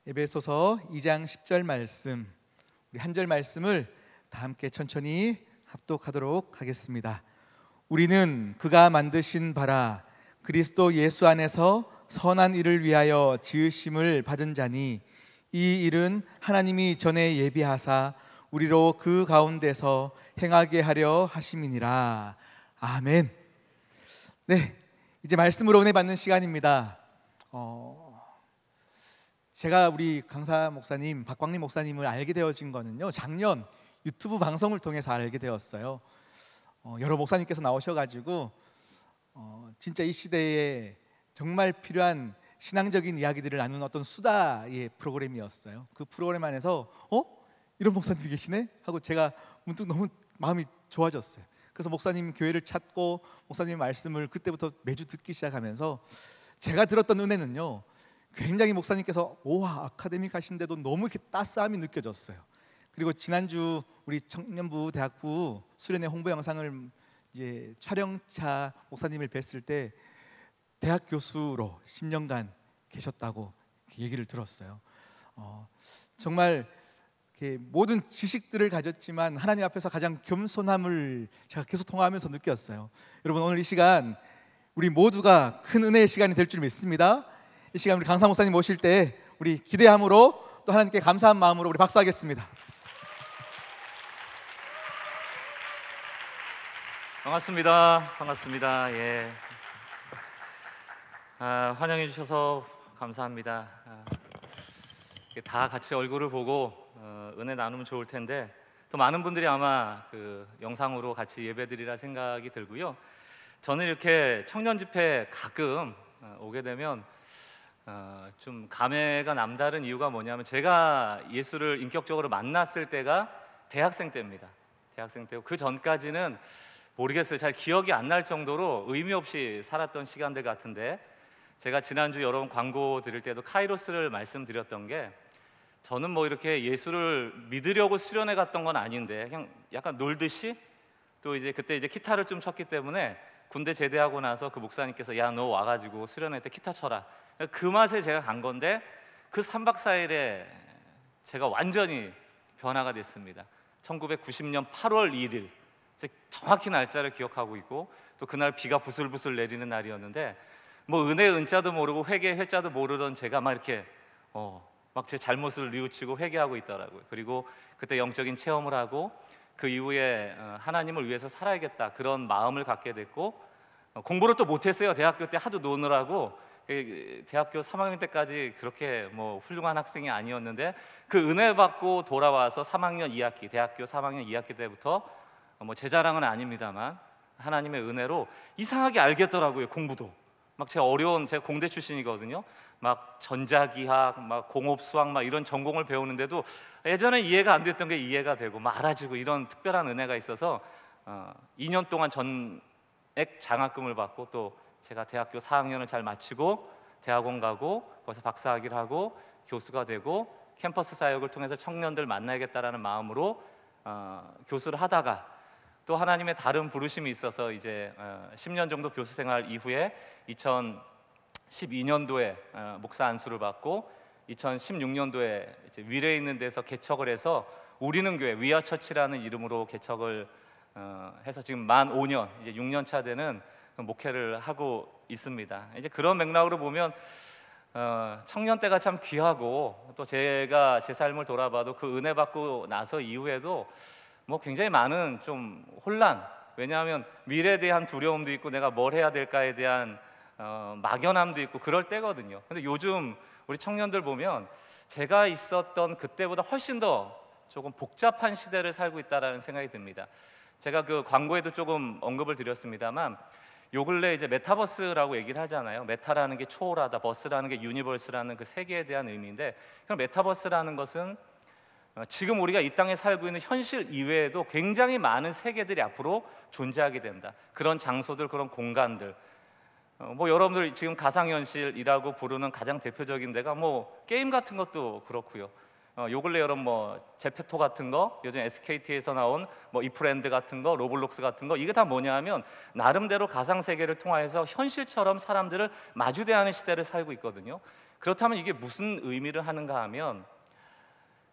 에베소서 2장 10절 말씀, 우리 한 절 말씀을 다 함께 천천히 합독하도록 하겠습니다. 우리는 그가 만드신 바라 그리스도 예수 안에서 선한 일을 위하여 지으심을 받은 자니 이 일은 하나님이 전에 예비하사 우리로 그 가운데서 행하게 하려 하심이니라. 아멘. 네, 이제 말씀으로 은혜 받는 시간입니다. 제가 우리 강사 목사님 박광림 목사님을 알게 되어진 거는요, 작년 유튜브 방송을 통해서 알게 되었어요. 여러 목사님께서 나오셔가지고 진짜 이 시대에 정말 필요한 신앙적인 이야기들을 나누는 어떤 수다의 프로그램이었어요. 그 프로그램 안에서 이런 목사님이 계시네? 하고 제가 문득 너무 마음이 좋아졌어요. 그래서 목사님 교회를 찾고 목사님 말씀을 그때부터 매주 듣기 시작하면서 제가 들었던 은혜는요, 굉장히 목사님께서 오와 아카데믹하신데도 너무 이렇게 따스함이 느껴졌어요. 그리고 지난주 우리 청년부 대학부 수련회 홍보 영상을 이제 촬영차 목사님을 뵀을 때 대학 교수로 10년간 계셨다고 얘기를 들었어요. 정말 이렇게 모든 지식들을 가졌지만 하나님 앞에서 가장 겸손함을 제가 계속 통화하면서 느꼈어요. 여러분, 오늘 이 시간 우리 모두가 큰 은혜의 시간이 될 줄 믿습니다. 이 시간 우리 강사 목사님 모실 때 우리 기대함으로 또 하나님께 감사한 마음으로 우리 박수하겠습니다. 반갑습니다. 예. 환영해 주셔서 감사합니다. 다 같이 얼굴을 보고 은혜 나누면 좋을 텐데 또 많은 분들이 아마 그 영상으로 같이 예배드리라 생각이 들고요. 저는 이렇게 청년 집회 가끔 오게 되면 좀 감회가 남다른 이유가 뭐냐면, 제가 예수를 인격적으로 만났을 때가 대학생 때입니다. 대학생 때고 그 전까지는 모르겠어요. 잘 기억이 안 날 정도로 의미 없이 살았던 시간들 같은데, 제가 지난주 여러분 광고 드릴 때도 카이로스를 말씀드렸던 게, 저는 뭐 이렇게 예수를 믿으려고 수련회 갔던 건 아닌데 그냥 약간 놀듯이, 또 이제 그때 이제 기타를 좀 쳤기 때문에 군대 제대하고 나서 그 목사님께서 야, 너 와가지고 수련회 때 기타 쳐라, 그 맛에 제가 간 건데, 그 3박 4일에 제가 완전히 변화가 됐습니다. 1990년 8월 1일 정확히 날짜를 기억하고 있고, 또 그날 비가 부슬부슬 내리는 날이었는데, 뭐 은혜 은자도 모르고 회개 회자도 모르던 제가 막 이렇게 막 제 잘못을 뉘우치고 회개하고 있더라고요. 그리고 그때 영적인 체험을 하고 그 이후에 하나님을 위해서 살아야겠다 그런 마음을 갖게 됐고, 공부를 또 못했어요. 대학교 때 하도 노느라고 대학교 3학년 때까지 그렇게 뭐 훌륭한 학생이 아니었는데, 그 은혜 받고 돌아와서 3학년 2학기 대학교 3학년 2학기 때부터 뭐 제 자랑은 아닙니다만 하나님의 은혜로 이상하게 알겠더라고요. 공부도 막 제가 공대 출신이거든요. 막 전자기학, 막 공업수학 막 이런 전공을 배우는데도 예전에 이해가 안 됐던 게 이해가 되고 막 알아지고, 이런 특별한 은혜가 있어서 2년 동안 전액 장학금을 받고, 또 제가 대학교 4학년을 잘 마치고 대학원 가고 거기서 박사학위를 하고 교수가 되고 캠퍼스 사역을 통해서 청년들 만나야겠다라는 마음으로 교수를 하다가, 또 하나님의 다른 부르심이 있어서 이제 10년 정도 교수 생활 이후에 2012년도에 목사 안수를 받고, 2016년도에 이제 위례에 있는 데서 개척을 해서 우리는 교회 위아처치라는 이름으로 개척을 해서 지금 만 5년, 이제 6년 차 되는 목회를 하고 있습니다. 이제 그런 맥락으로 보면 청년 때가 참 귀하고, 또 제가 제 삶을 돌아봐도 그 은혜 받고 나서 이후에도 뭐 굉장히 많은 좀 혼란, 왜냐하면 미래에 대한 두려움도 있고 내가 뭘 해야 될까에 대한 막연함도 있고 그럴 때거든요. 근데 요즘 우리 청년들 보면 제가 있었던 그때보다 훨씬 더 조금 복잡한 시대를 살고 있다라는 생각이 듭니다. 제가 그 광고에도 조금 언급을 드렸습니다만, 요 근래 이제 메타버스라고 얘기를 하잖아요. 메타라는 게 초월하다, 버스라는 게 유니버스라는 그 세계에 대한 의미인데, 그럼 메타버스라는 것은 지금 우리가 이 땅에 살고 있는 현실 이외에도 굉장히 많은 세계들이 앞으로 존재하게 된다. 그런 장소들, 그런 공간들, 뭐 여러분들 지금 가상현실이라고 부르는 가장 대표적인 데가 뭐 게임 같은 것도 그렇고요. 요 근래 여러분 뭐 제페토 같은 거, 요즘 SKT에서 나온 뭐 이프랜드 같은 거, 로블록스 같은 거, 이게 다 뭐냐 하면 나름대로 가상세계를 통해서 현실처럼 사람들을 마주대하는 시대를 살고 있거든요. 그렇다면 이게 무슨 의미를 하는가 하면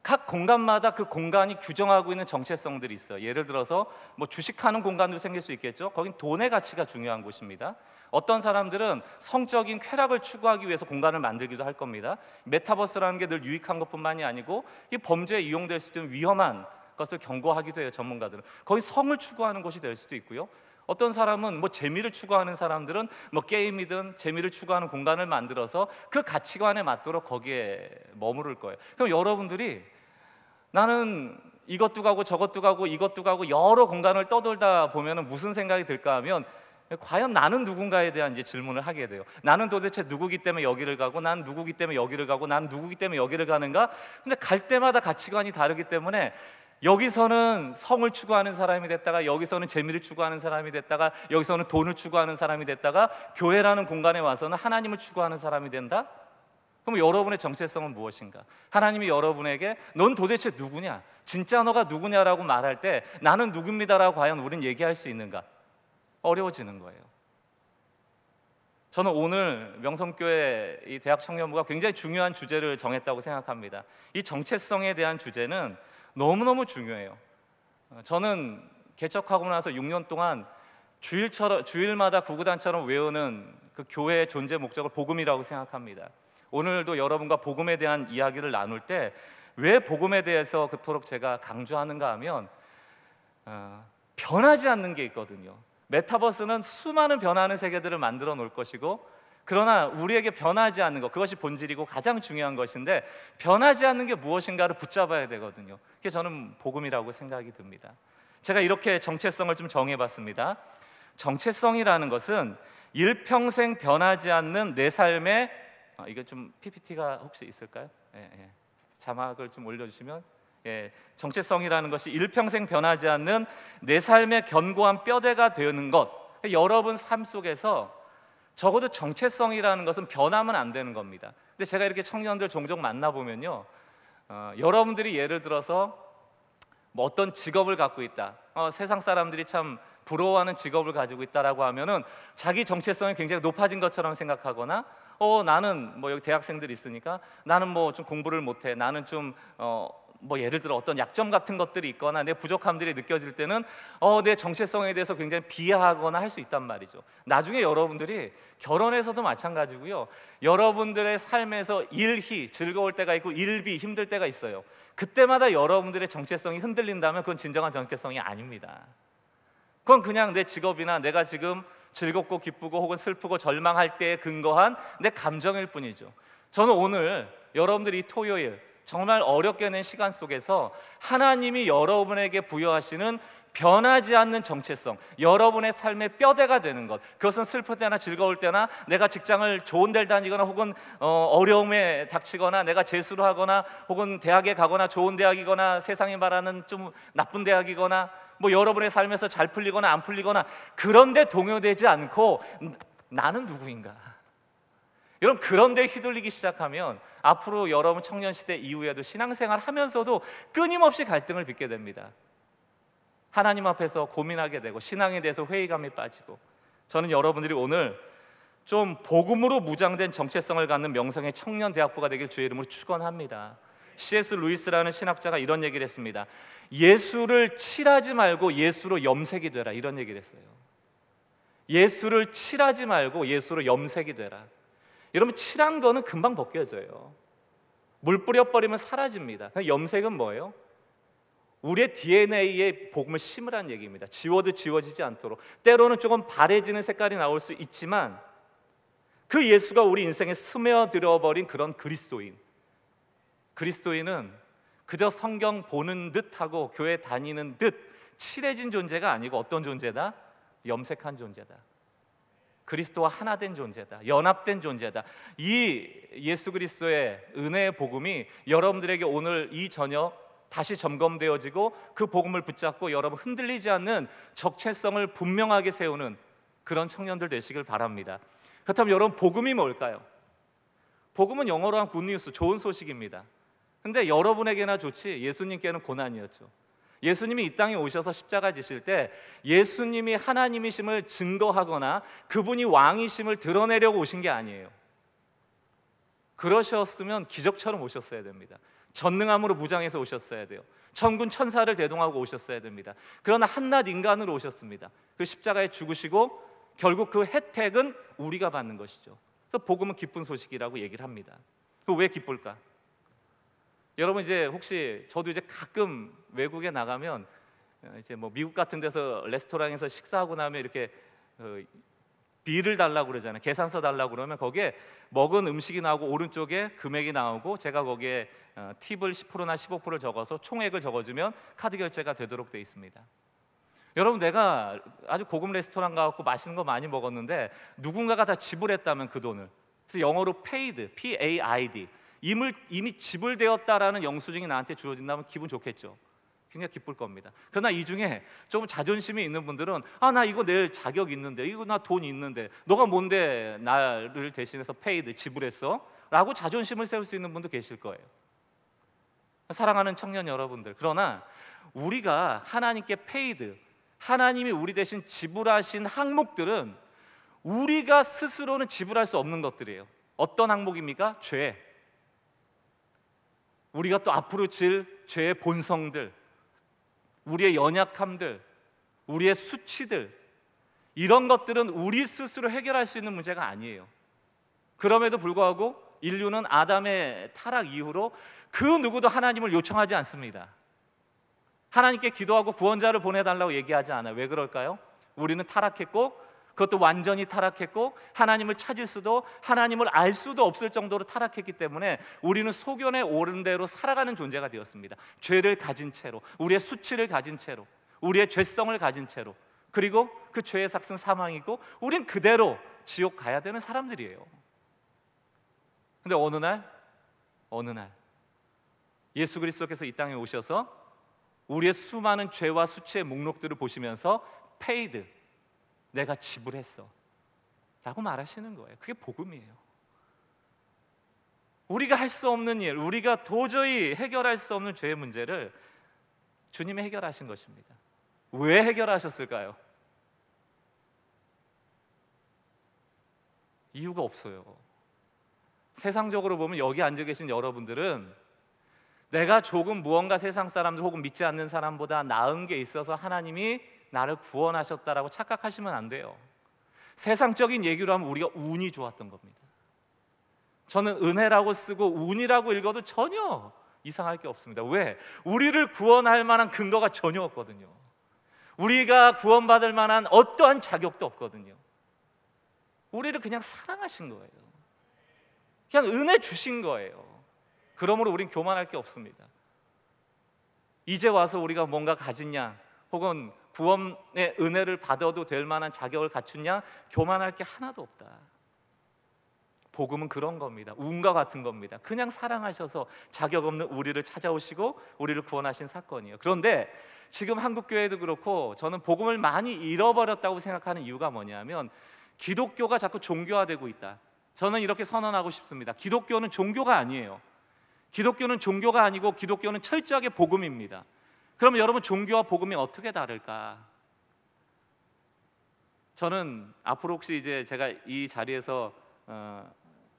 각 공간마다 그 공간이 규정하고 있는 정체성들이 있어요. 예를 들어서 뭐 주식하는 공간도 생길 수 있겠죠. 거긴 돈의 가치가 중요한 곳입니다. 어떤 사람들은 성적인 쾌락을 추구하기 위해서 공간을 만들기도 할 겁니다. 메타버스라는 게 늘 유익한 것뿐만이 아니고 이 범죄에 이용될 수 있는 위험한 것을 경고하기도 해요. 전문가들은 거기 성을 추구하는 곳이 될 수도 있고요. 어떤 사람은 뭐 재미를 추구하는 사람들은 뭐 게임이든 재미를 추구하는 공간을 만들어서 그 가치관에 맞도록 거기에 머무를 거예요. 그럼 여러분들이 나는 이것도 가고 저것도 가고 이것도 가고 여러 공간을 떠돌다 보면 무슨 생각이 들까 하면 과연 나는 누군가에 대한 이제 질문을 하게 돼요. 나는 도대체 누구기 때문에 여기를 가고, 난 누구기 때문에 여기를 가고, 난 누구기 때문에 여기를 가는가? 근데 갈 때마다 가치관이 다르기 때문에 여기서는 성을 추구하는 사람이 됐다가, 여기서는 재미를 추구하는 사람이 됐다가, 여기서는 돈을 추구하는 사람이 됐다가, 교회라는 공간에 와서는 하나님을 추구하는 사람이 된다? 그럼 여러분의 정체성은 무엇인가? 하나님이 여러분에게 넌 도대체 누구냐? 진짜 너가 누구냐라고 말할 때 나는 누굽니다라고 과연 우리는 얘기할 수 있는가? 어려워지는 거예요. 저는 오늘 명성교회 이 대학 청년부가 굉장히 중요한 주제를 정했다고 생각합니다. 이 정체성에 대한 주제는 너무너무 중요해요. 저는 개척하고 나서 6년 동안 주일마다 구구단처럼 외우는 그 교회의 존재 목적을 복음이라고 생각합니다. 오늘도 여러분과 복음에 대한 이야기를 나눌 때 왜 복음에 대해서 그토록 제가 강조하는가 하면 변하지 않는 게 있거든요. 메타버스는 수많은 변하는 세계들을 만들어 놓을 것이고, 그러나 우리에게 변하지 않는 것, 그것이 본질이고 가장 중요한 것인데 변하지 않는 게 무엇인가를 붙잡아야 되거든요. 그게 저는 복음이라고 생각이 듭니다. 제가 이렇게 정체성을 좀 정해봤습니다. 정체성이라는 것은 일평생 변하지 않는 내 삶의 이게 좀 PPT가 혹시 있을까요? 자막을 좀 올려주시면. 정체성이라는 것이 일평생 변하지 않는 내 삶의 견고한 뼈대가 되는 것. 여러분 삶 속에서 적어도 정체성이라는 것은 변하면 안 되는 겁니다. 근데 제가 이렇게 청년들 종종 만나보면요, 여러분들이 예를 들어서 뭐 어떤 직업을 갖고 있다, 세상 사람들이 참 부러워하는 직업을 가지고 있다라고 하면은 자기 정체성이 굉장히 높아진 것처럼 생각하거나, 나는 뭐 여기 대학생들이 있으니까 나는 뭐 좀 공부를 못해, 나는 좀 뭐 예를 들어 어떤 약점 같은 것들이 있거나 내 부족함들이 느껴질 때는 내 정체성에 대해서 굉장히 비하하거나 할 수 있단 말이죠. 나중에 여러분들이 결혼에서도 마찬가지고요, 여러분들의 삶에서 일희 즐거울 때가 있고 일비 힘들 때가 있어요. 그때마다 여러분들의 정체성이 흔들린다면 그건 진정한 정체성이 아닙니다. 그건 그냥 내 직업이나 내가 지금 즐겁고 기쁘고 혹은 슬프고 절망할 때에 근거한 내 감정일 뿐이죠. 저는 오늘 여러분들이 토요일 정말 어렵게 낸 시간 속에서 하나님이 여러분에게 부여하시는 변하지 않는 정체성, 여러분의 삶의 뼈대가 되는 것, 그것은 슬플 때나 즐거울 때나 내가 직장을 좋은 데를 다니거나 혹은 어려움에 닥치거나 내가 재수를 하거나 혹은 대학에 가거나 좋은 대학이거나 세상이 말하는 좀 나쁜 대학이거나 뭐 여러분의 삶에서 잘 풀리거나 안 풀리거나 그런데 동요되지 않고 나는 누구인가? 여러분, 그런데 휘둘리기 시작하면 앞으로 여러분 청년시대 이후에도 신앙생활 하면서도 끊임없이 갈등을 빚게 됩니다. 하나님 앞에서 고민하게 되고 신앙에 대해서 회의감이 빠지고, 저는 여러분들이 오늘 좀 복음으로 무장된 정체성을 갖는 명성의 청년 대학부가 되길 주의 이름으로 축원합니다. C.S. 루이스라는 신학자가 이런 얘기를 했습니다. 예수를 칠하지 말고 예수로 염색이 되라, 이런 얘기를 했어요. 예수를 칠하지 말고 예수로 염색이 되라. 여러분, 칠한 거는 금방 벗겨져요. 물 뿌려버리면 사라집니다. 염색은 뭐예요? 우리의 DNA에 복음을 심으라는 얘기입니다. 지워도 지워지지 않도록. 때로는 조금 바래지는 색깔이 나올 수 있지만 그 예수가 우리 인생에 스며들어버린 그런 그리스도인은 그저 성경 보는 듯하고 교회 다니는 듯 칠해진 존재가 아니고 어떤 존재다? 염색한 존재다. 그리스도와 하나 된 존재다. 연합된 존재다. 이 예수 그리스도의 은혜의 복음이 여러분들에게 오늘 이 저녁 다시 점검되어지고 그 복음을 붙잡고 여러분 흔들리지 않는 정체성을 분명하게 세우는 그런 청년들 되시길 바랍니다. 그렇다면 여러분, 복음이 뭘까요? 복음은 영어로 한 굿뉴스, 좋은 소식입니다. 근데 여러분에게나 좋지 예수님께는 고난이었죠. 예수님이 이 땅에 오셔서 십자가 지실 때 예수님이 하나님이심을 증거하거나 그분이 왕이심을 드러내려고 오신 게 아니에요. 그러셨으면 기적처럼 오셨어야 됩니다. 전능함으로 무장해서 오셨어야 돼요. 천군 천사를 대동하고 오셨어야 됩니다. 그러나 한낱 인간으로 오셨습니다. 그 십자가에 죽으시고 결국 그 혜택은 우리가 받는 것이죠. 그래서 복음은 기쁜 소식이라고 얘기를 합니다. 왜 기쁠까? 여러분, 이제 혹시 저도 이제 가끔 외국에 나가면 이제 뭐 미국 같은 데서 레스토랑에서 식사하고 나면 이렇게 비를 달라고 그러잖아요. 계산서 달라고 그러면 거기에 먹은 음식이 나오고 오른쪽에 금액이 나오고 제가 거기에 팁을 10%나 15%를 적어서 총액을 적어주면 카드 결제가 되도록 되어 있습니다. 여러분, 내가 아주 고급 레스토랑 가서 맛있는 거 많이 먹었는데 누군가가 다 지불했다면 그 돈을, 그래서 영어로 paid, P-A-I-D, 이미 지불되었다라는 영수증이 나한테 주어진다면 기분 좋겠죠. 굉장히 기쁠 겁니다. 그러나 이 중에 좀 자존심이 있는 분들은 나 이거 낼 자격 있는데, 이거 나 돈 있는데 너가 뭔데 나를 대신해서 paid, 지불했어? 라고 자존심을 세울 수 있는 분도 계실 거예요. 사랑하는 청년 여러분들, 그러나 우리가 하나님께 paid, 하나님이 우리 대신 지불하신 항목들은 우리가 스스로는 지불할 수 없는 것들이에요. 어떤 항목입니까? 죄, 우리가 또 앞으로 질 죄의 본성들, 우리의 연약함들, 우리의 수치들, 이런 것들은 우리 스스로 해결할 수 있는 문제가 아니에요. 그럼에도 불구하고 인류는 아담의 타락 이후로 그 누구도 하나님을 요청하지 않습니다. 하나님께 기도하고 구원자를 보내달라고 얘기하지 않아요. 왜 그럴까요? 우리는 타락했고, 그것도 완전히 타락했고, 하나님을 찾을 수도, 하나님을 알 수도 없을 정도로 타락했기 때문에 우리는 소견에 오른 대로 살아가는 존재가 되었습니다. 죄를 가진 채로, 우리의 수치를 가진 채로, 우리의 죄성을 가진 채로, 그리고 그 죄의 삭은 사망이고 우린 그대로 지옥 가야 되는 사람들이에요. 근데 어느 날 예수 그리스도께서 이 땅에 오셔서 우리의 수많은 죄와 수치의 목록들을 보시면서 paid, 내가 지불했어 라고 말하시는 거예요. 그게 복음이에요. 우리가 할 수 없는 일, 우리가 도저히 해결할 수 없는 죄의 문제를 주님이 해결하신 것입니다. 왜 해결하셨을까요? 이유가 없어요. 세상적으로 보면 여기 앉아 계신 여러분들은 내가 조금 무언가 세상 사람들 혹은 믿지 않는 사람보다 나은 게 있어서 하나님이 나를 구원하셨다라고 착각하시면 안 돼요. 세상적인 얘기로 하면 우리가 운이 좋았던 겁니다. 저는 은혜라고 쓰고 운이라고 읽어도 전혀 이상할 게 없습니다. 왜? 우리를 구원할 만한 근거가 전혀 없거든요. 우리가 구원받을 만한 어떠한 자격도 없거든요. 우리를 그냥 사랑하신 거예요. 그냥 은혜 주신 거예요. 그러므로 우린 교만할 게 없습니다. 이제 와서 우리가 뭔가 가졌냐, 혹은 구원의 은혜를 받아도 될 만한 자격을 갖춘냐, 교만할 게 하나도 없다. 복음은 그런 겁니다. 운과 같은 겁니다. 그냥 사랑하셔서 자격 없는 우리를 찾아오시고 우리를 구원하신 사건이에요. 그런데 지금 한국교회도 그렇고 저는 복음을 많이 잃어버렸다고 생각하는 이유가 뭐냐면 기독교가 자꾸 종교화되고 있다. 저는 이렇게 선언하고 싶습니다. 기독교는 종교가 아니에요. 기독교는 종교가 아니고 기독교는 철저하게 복음입니다. 그럼 여러분, 종교와 복음이 어떻게 다를까? 저는 앞으로 혹시 이제 제가 이 자리에서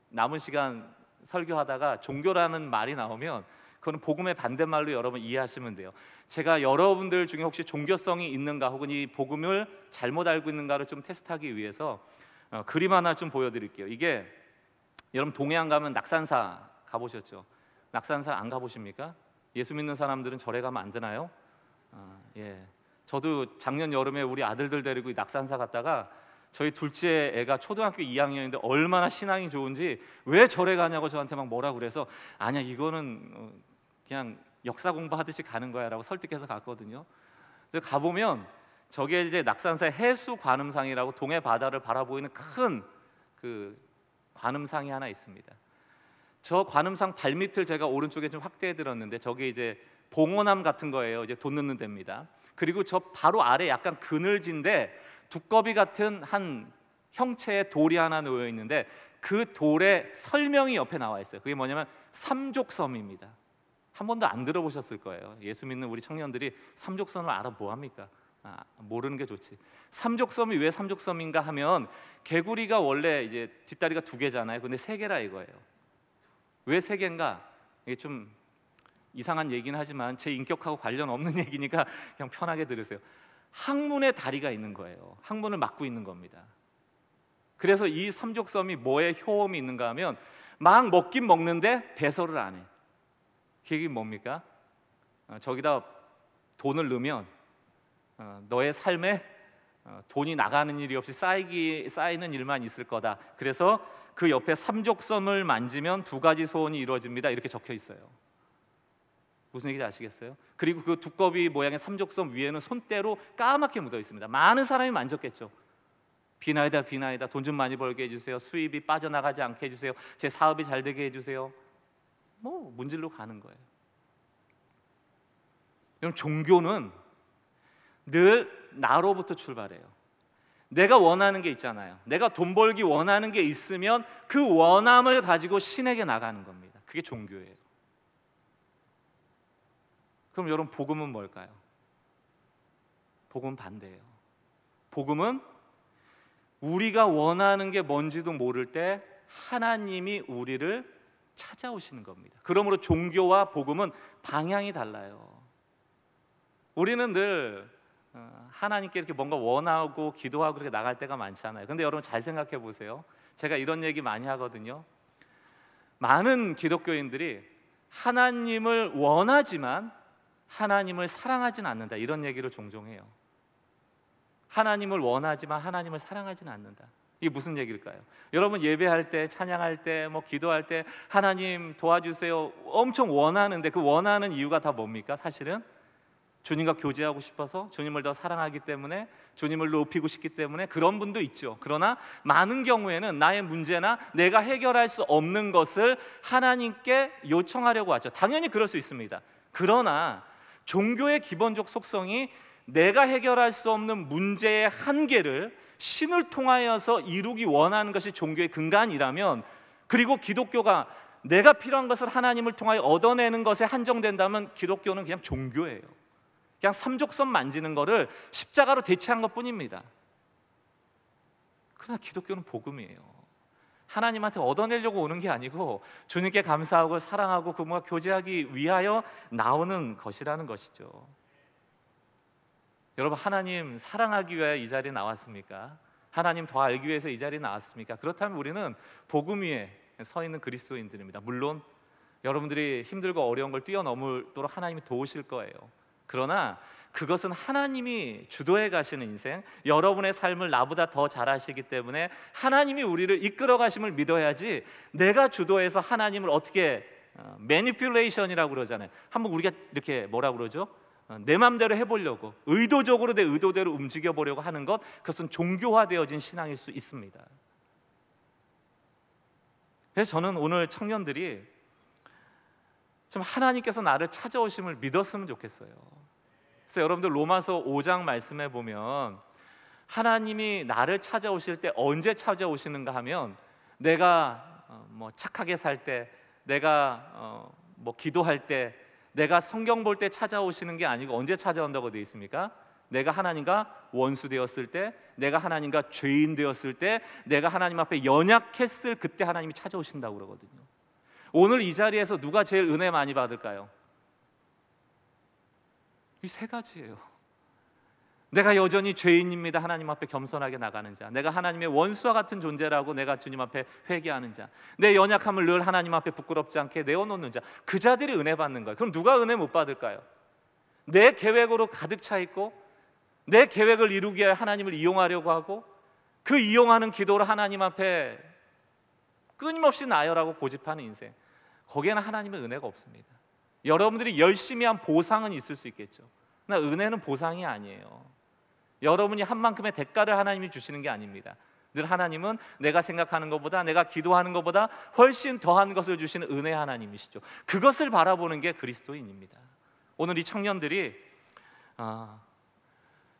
남은 시간 설교하다가 종교라는 말이 나오면 그건 복음의 반대말로 여러분 이해하시면 돼요. 제가 여러분들 중에 혹시 종교성이 있는가 혹은 이 복음을 잘못 알고 있는가를 좀 테스트하기 위해서 그림 하나 좀 보여드릴게요. 이게 여러분 동해안 가면 낙산사 가보셨죠? 낙산사 안 가보십니까? 예수 믿는 사람들은 절에 가면 안 되나요? 예. 저도 작년 여름에 우리 아들들 데리고 낙산사 갔다가 저희 둘째 애가 초등학교 2학년인데 얼마나 신앙이 좋은지 왜 절에 가냐고 저한테 막 뭐라 그래서 아니야, 이거는 그냥 역사 공부하듯이 가는 거야 라고 설득해서 갔거든요. 그래서 가보면 저게 이제 낙산사의 해수 관음상이라고 동해 바다를 바라보이는 큰 그 관음상이 하나 있습니다. 저 관음상 발밑을 제가 오른쪽에 좀 확대해 드렸는데 저게 이제 봉오남 같은 거예요. 이제 돈 넣는 데입니다. 그리고 저 바로 아래 약간 그늘진데 두꺼비 같은 한 형체의 돌이 하나 놓여 있는데 그 돌에 설명이 옆에 나와 있어요. 그게 뭐냐면 삼족섬입니다. 한 번도 안 들어보셨을 거예요. 예수 믿는 우리 청년들이 삼족섬을 알아 뭐 합니까? 모르는 게 좋지. 삼족섬이 왜 삼족섬인가 하면 개구리가 원래 이제 뒷다리가 2개잖아요. 근데 3개라 이거예요. 왜 세 개인가? 이게 좀 이상한 얘기는 하지만 제 인격하고 관련 없는 얘기니까 그냥 편하게 들으세요. 항문에 다리가 있는 거예요. 항문을 막고 있는 겁니다. 그래서 이 삼족섬이 뭐에 효험이 있는가 하면 막 먹긴 먹는데 배설을 안 해. 그 얘기 뭡니까? 저기다 돈을 넣으면 너의 삶에 돈이 나가는 일이 없이 쌓이는 일만 있을 거다. 그래서 그 옆에 삼족섬을 만지면 두 가지 소원이 이루어집니다. 이렇게 적혀 있어요. 무슨 얘기인지 아시겠어요? 그리고 그 두꺼비 모양의 삼족섬 위에는 손때로 까맣게 묻어 있습니다. 많은 사람이 만졌겠죠. 비나이다 비나이다, 돈 좀 많이 벌게 해주세요. 수입이 빠져나가지 않게 해주세요. 제 사업이 잘 되게 해주세요. 뭐 문질러 가는 거예요. 여러분, 종교는 늘 나로부터 출발해요. 내가 원하는 게 있잖아요. 내가 돈 벌기 원하는 게 있으면 그 원함을 가지고 신에게 나가는 겁니다. 그게 종교예요. 그럼 여러분, 복음은 뭘까요? 복음은 반대예요. 복음은 우리가 원하는 게 뭔지도 모를 때 하나님이 우리를 찾아오시는 겁니다. 그러므로 종교와 복음은 방향이 달라요. 우리는 늘 하나님께 이렇게 뭔가 원하고 기도하고 그렇게 나갈 때가 많잖아요. 근데 여러분 잘 생각해 보세요. 제가 이런 얘기 많이 하거든요. 많은 기독교인들이 하나님을 원하지만 하나님을 사랑하지는 않는다, 이런 얘기를 종종 해요. 하나님을 원하지만 하나님을 사랑하지는 않는다. 이게 무슨 얘기일까요? 여러분, 예배할 때, 찬양할 때, 뭐 기도할 때 하나님 도와주세요 엄청 원하는데 그 원하는 이유가 다 뭡니까? 사실은 주님과 교제하고 싶어서, 주님을 더 사랑하기 때문에, 주님을 높이고 싶기 때문에. 그런 분도 있죠. 그러나 많은 경우에는 나의 문제나 내가 해결할 수 없는 것을 하나님께 요청하려고 하죠. 당연히 그럴 수 있습니다. 그러나 종교의 기본적 속성이 내가 해결할 수 없는 문제의 한계를 신을 통하여서 이루기 원하는 것이 종교의 근간이라면, 그리고 기독교가 내가 필요한 것을 하나님을 통하여 얻어내는 것에 한정된다면 기독교는 그냥 종교예요. 그냥 삼족섬 만지는 거를 십자가로 대체한 것뿐입니다. 그러나 기독교는 복음이에요. 하나님한테 얻어내려고 오는 게 아니고 주님께 감사하고 사랑하고 그분과 교제하기 위하여 나오는 것이라는 것이죠. 여러분, 하나님 사랑하기 위하여 이 자리에 나왔습니까? 하나님 더 알기 위해서 이 자리에 나왔습니까? 그렇다면 우리는 복음 위에 서 있는 그리스도인들입니다. 물론 여러분들이 힘들고 어려운 걸 뛰어넘도록 하나님이 도우실 거예요. 그러나 그것은 하나님이 주도해 가시는 인생, 여러분의 삶을 나보다 더 잘 아시기 때문에 하나님이 우리를 이끌어 가심을 믿어야지, 내가 주도해서 하나님을 어떻게 매니플레이션이라고 그러잖아요. 한번 우리가 이렇게 뭐라고 그러죠? 내 맘대로 해보려고, 의도적으로 내 의도대로 움직여 보려고 하는 것, 그것은 종교화되어진 신앙일 수 있습니다. 그래서 저는 오늘 청년들이 좀 하나님께서 나를 찾아오심을 믿었으면 좋겠어요. 그래서 여러분들 로마서 5장 말씀에 보면 하나님이 나를 찾아오실 때 언제 찾아오시는가 하면, 내가 뭐 착하게 살 때, 내가 뭐 기도할 때, 내가 성경 볼 때 찾아오시는 게 아니고 언제 찾아온다고 되어 있습니까? 내가 하나님과 원수 되었을 때, 내가 하나님과 죄인 되었을 때, 내가 하나님 앞에 연약했을 그때 하나님이 찾아오신다고 그러거든요. 오늘 이 자리에서 누가 제일 은혜 많이 받을까요? 이 세 가지예요. 내가 여전히 죄인입니다, 하나님 앞에 겸손하게 나가는 자. 내가 하나님의 원수와 같은 존재라고 내가 주님 앞에 회개하는 자. 내 연약함을 늘 하나님 앞에 부끄럽지 않게 내어놓는 자. 그 자들이 은혜 받는 거예요. 그럼 누가 은혜 못 받을까요? 내 계획으로 가득 차 있고, 내 계획을 이루기 위해 하나님을 이용하려고 하고, 그 이용하는 기도를 하나님 앞에 끊임없이 나열하고 고집하는 인생, 거기에는 하나님의 은혜가 없습니다. 여러분들이 열심히 한 보상은 있을 수 있겠죠. 그러나 은혜는 보상이 아니에요. 여러분이 한 만큼의 대가를 하나님이 주시는 게 아닙니다. 늘 하나님은 내가 생각하는 것보다, 내가 기도하는 것보다 훨씬 더한 것을 주시는 은혜 하나님이시죠. 그것을 바라보는 게 그리스도인입니다. 오늘 이 청년들이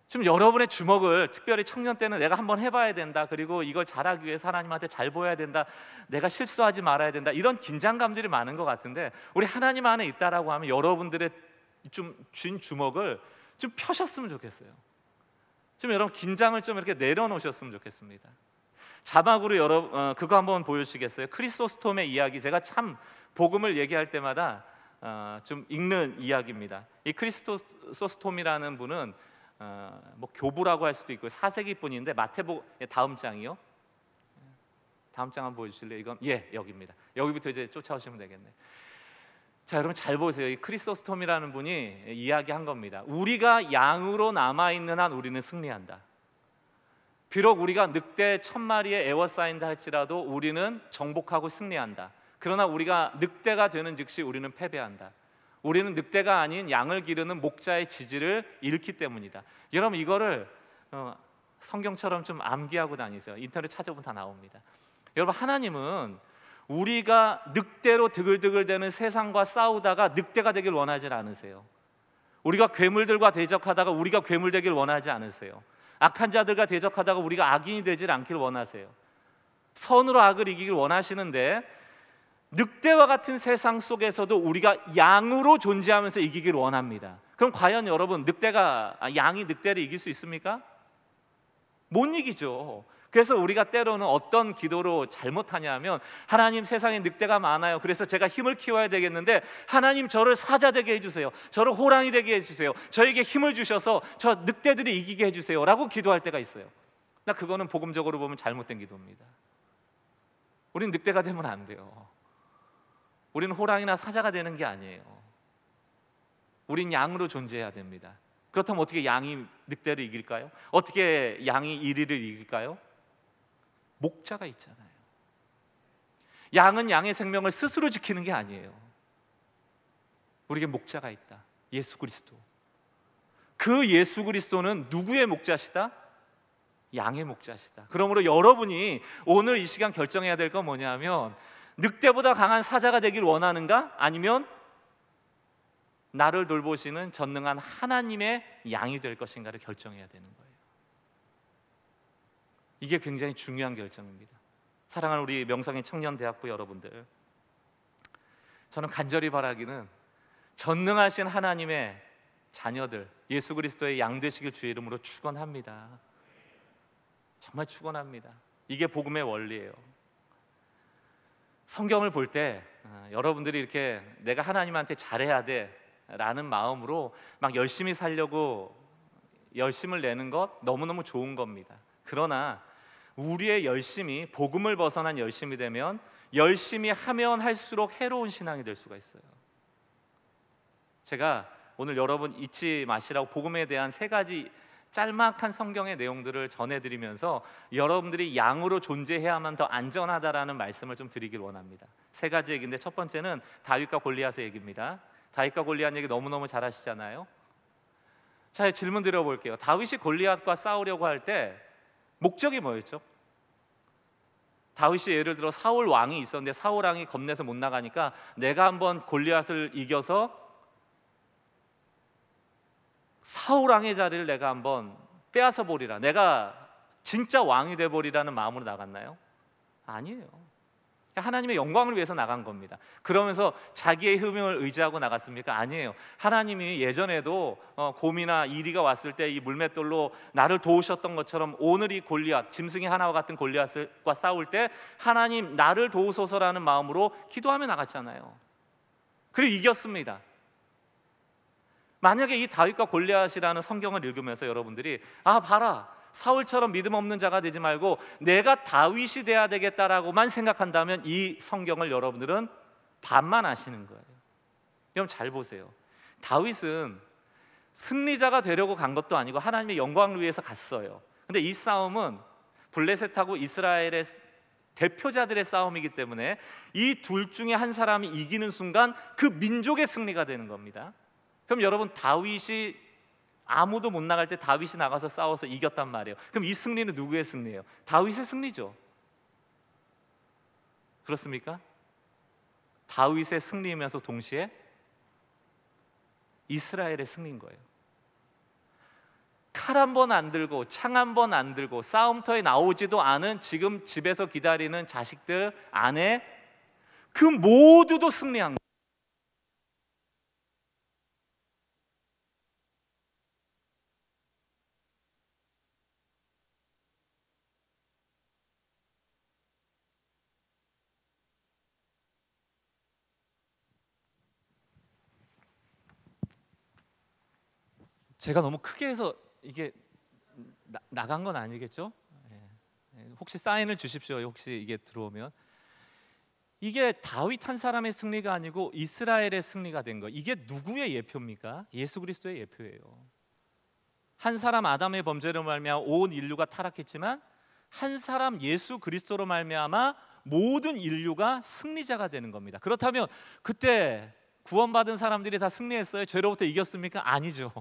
좀 여러분의 주목을, 특별히 청년 때는 내가 한번 해봐야 된다, 그리고 이걸 잘하기 위해서 하나님한테 잘 보여야 된다, 내가 실수하지 말아야 된다, 이런 긴장감들이 많은 것 같은데, 우리 하나님 안에 있다라고 하면 여러분들의 좀 쥔 주먹을 좀 펴셨으면 좋겠어요. 좀 여러분 긴장을 좀 이렇게 내려놓으셨으면 좋겠습니다. 자막으로 그거 한번 보여주시겠어요? 크리소스톰의 이야기. 제가 참 복음을 얘기할 때마다 좀 읽는 이야기입니다. 이 크리소스톰이라는 분은 뭐 교부라고 할 수도 있고 4세기 분인데 다음 장이요. 다음 장 한번 보여주실래요? 이건 여기입니다. 여기부터 이제 쫓아오시면 되겠네. 자, 여러분 잘 보세요. 이 크리소스톰이라는 분이 이야기한 겁니다. 우리가 양으로 남아있는 한 우리는 승리한다. 비록 우리가 늑대 1000마리에 에워싸인다 할지라도 우리는 정복하고 승리한다. 그러나 우리가 늑대가 되는 즉시 우리는 패배한다. 우리는 늑대가 아닌 양을 기르는 목자의 지지를 잃기 때문이다. 여러분 이거를 성경처럼 좀 암기하고 다니세요. 인터넷 찾아보면 다 나옵니다. 여러분 하나님은 우리가 늑대로 드글드글대는 세상과 싸우다가 늑대가 되길 원하지 않으세요. 우리가 괴물들과 대적하다가 우리가 괴물 되길 원하지 않으세요. 악한 자들과 대적하다가 우리가 악인이 되질 않길 원하세요. 선으로 악을 이기길 원하시는데 늑대와 같은 세상 속에서도 우리가 양으로 존재하면서 이기길 원합니다. 그럼 과연 여러분 양이 늑대를 이길 수 있습니까? 못 이기죠. 그래서 우리가 때로는 어떤 기도로 잘못하냐면 하나님 세상에 늑대가 많아요. 그래서 제가 힘을 키워야 되겠는데 하나님 저를 사자 되게 해주세요. 저를 호랑이 되게 해주세요. 저에게 힘을 주셔서 저 늑대들이 이기게 해주세요 라고 기도할 때가 있어요. 그거는 복음적으로 보면 잘못된 기도입니다. 우린 늑대가 되면 안 돼요. 우리는 호랑이나 사자가 되는 게 아니에요. 우린 양으로 존재해야 됩니다. 그렇다면 어떻게 양이 늑대를 이길까요? 어떻게 양이 이리를 이길까요? 목자가 있잖아요. 양은 양의 생명을 스스로 지키는 게 아니에요. 우리에게 목자가 있다. 예수 그리스도. 그 예수 그리스도는 누구의 목자시다? 양의 목자시다. 그러므로 여러분이 오늘 이 시간 결정해야 될 건 뭐냐면 늑대보다 강한 사자가 되길 원하는가? 아니면 나를 돌보시는 전능한 하나님의 양이 될 것인가를 결정해야 되는 거예요. 이게 굉장히 중요한 결정입니다. 사랑하는 우리 명성의 청년대학부 여러분들, 저는 간절히 바라기는 전능하신 하나님의 자녀들, 예수 그리스도의 양 되시길 주의 이름으로 축원합니다. 정말 축원합니다. 이게 복음의 원리예요. 성경을 볼 때 여러분들이 이렇게 내가 하나님한테 잘해야 돼 라는 마음으로 막 열심히 살려고 열심을 내는 것 너무너무 좋은 겁니다. 그러나 우리의 열심이 복음을 벗어난 열심이 되면 열심히 하면 할수록 해로운 신앙이 될 수가 있어요. 제가 오늘 여러분 잊지 마시라고 복음에 대한 3가지 짤막한 성경의 내용들을 전해드리면서 여러분들이 양으로 존재해야만 더 안전하다라는 말씀을 좀 드리길 원합니다. 3가지 얘기인데 첫 번째는 다윗과 골리앗의 얘기입니다. 다윗과 골리앗 얘기 너무너무 잘 하시잖아요. 자, 질문 드려볼게요. 다윗이 골리앗과 싸우려고 할 때 목적이 뭐였죠? 다윗이 예를 들어 사울 왕이 있었는데 사울 왕이 겁내서 못 나가니까 내가 한번 골리앗을 이겨서 사울 왕의 자리를 내가 한번 빼앗아 보리라, 내가 진짜 왕이 돼 보리라는 마음으로 나갔나요? 아니에요. 하나님의 영광을 위해서 나간 겁니다. 그러면서 자기의 흠을 의지하고 나갔습니까? 아니에요. 하나님이 예전에도 곰이나 이리가 왔을 때 이 물맷돌로 나를 도우셨던 것처럼 오늘 이 골리앗, 짐승이 하나와 같은 골리앗과 싸울 때 하나님 나를 도우소서라는 마음으로 기도하며 나갔잖아요. 그리고 이겼습니다. 만약에 이 다윗과 골리앗이라는 성경을 읽으면서 여러분들이 봐라, 사울처럼 믿음 없는 자가 되지 말고 내가 다윗이 돼야 되겠다라고만 생각한다면 이 성경을 여러분들은 반만 아시는 거예요. 여러분 잘 보세요. 다윗은 승리자가 되려고 간 것도 아니고 하나님의 영광을 위해서 갔어요. 근데 이 싸움은 블레셋하고 이스라엘의 대표자들의 싸움이기 때문에 이 둘 중에 한 사람이 이기는 순간 그 민족의 승리가 되는 겁니다. 그럼 여러분 다윗이 아무도 못 나갈 때 다윗이 나가서 싸워서 이겼단 말이에요. 그럼 이 승리는 누구의 승리예요? 다윗의 승리죠. 그렇습니까? 다윗의 승리이면서 동시에 이스라엘의 승리인 거예요. 칼 한 번 안 들고 창 한 번 안 들고 싸움터에 나오지도 않은 지금 집에서 기다리는 자식들, 아내, 그 모두도 승리한 거예요. 제가 너무 크게 해서 이게 나간 건 아니겠죠? 혹시 사인을 주십시오. 혹시 이게 들어오면. 이게 다윗 한 사람의 승리가 아니고 이스라엘의 승리가 된 거. 이게 누구의 예표입니까? 예수 그리스도의 예표예요. 한 사람 아담의 범죄로 말미암아 온 인류가 타락했지만 한 사람 예수 그리스도로 말미암아 모든 인류가 승리자가 되는 겁니다. 그렇다면 그때 구원받은 사람들이 다 승리했어요? 죄로부터 이겼습니까? 아니죠.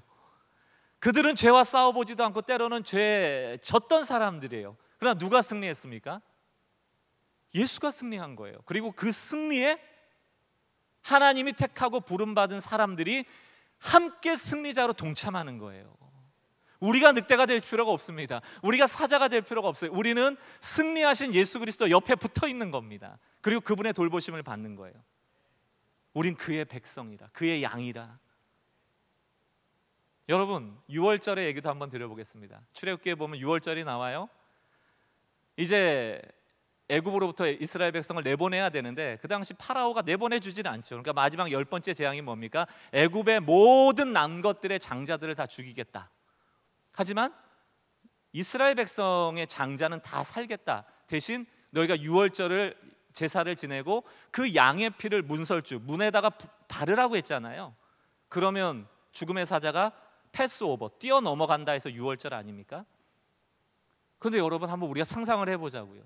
그들은 죄와 싸워보지도 않고 때로는 죄 졌던 사람들이에요. 그러나 누가 승리했습니까? 예수가 승리한 거예요. 그리고 그 승리에 하나님이 택하고 부름받은 사람들이 함께 승리자로 동참하는 거예요. 우리가 늑대가 될 필요가 없습니다. 우리가 사자가 될 필요가 없어요. 우리는 승리하신 예수 그리스도 옆에 붙어 있는 겁니다. 그리고 그분의 돌보심을 받는 거예요. 우린 그의 백성이라, 그의 양이라. 여러분, 6월절의 얘기도 한번 드려보겠습니다. 출애굽기에 보면 6월절이 나와요. 이제 애굽으로부터 이스라엘 백성을 내보내야 되는데 그 당시 파라오가 내보내주지는 않죠. 그러니까 마지막 10번째 재앙이 뭡니까? 애굽의 모든 난 것들의 장자들을 다 죽이겠다. 하지만 이스라엘 백성의 장자는 다 살겠다. 대신 너희가 6월절을 제사를 지내고 그 양의 피를 문설주, 문에다가 바르라고 했잖아요. 그러면 죽음의 사자가 패스오버, 뛰어넘어간다 해서 6월절 아닙니까? 그런데 여러분 한번 우리가 상상을 해보자고요.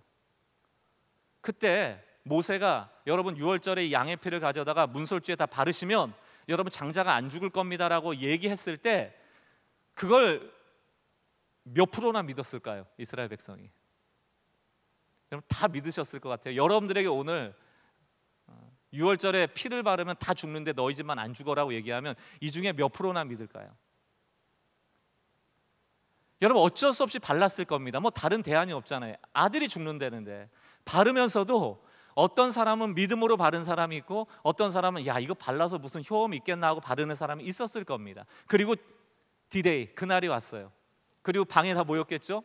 그때 모세가 여러분 6월절에 양의 피를 가져다가 문설주에 다 바르시면 여러분 장자가 안 죽을 겁니다라고 얘기했을 때 그걸 몇 프로나 믿었을까요? 이스라엘 백성이. 여러분 다 믿으셨을 것 같아요. 여러분들에게 오늘 6월절에 피를 바르면 다 죽는데 너희 집만 안 죽어라고 얘기하면 이 중에 몇 프로나 믿을까요? 여러분 어쩔 수 없이 발랐을 겁니다. 뭐 다른 대안이 없잖아요. 아들이 죽는다는데. 바르면서도 어떤 사람은 믿음으로 바른 사람이 있고 어떤 사람은 야 이거 발라서 무슨 효험이 있겠나 하고 바르는 사람이 있었을 겁니다. 그리고 디데이, 그날이 왔어요. 그리고 방에 다 모였겠죠?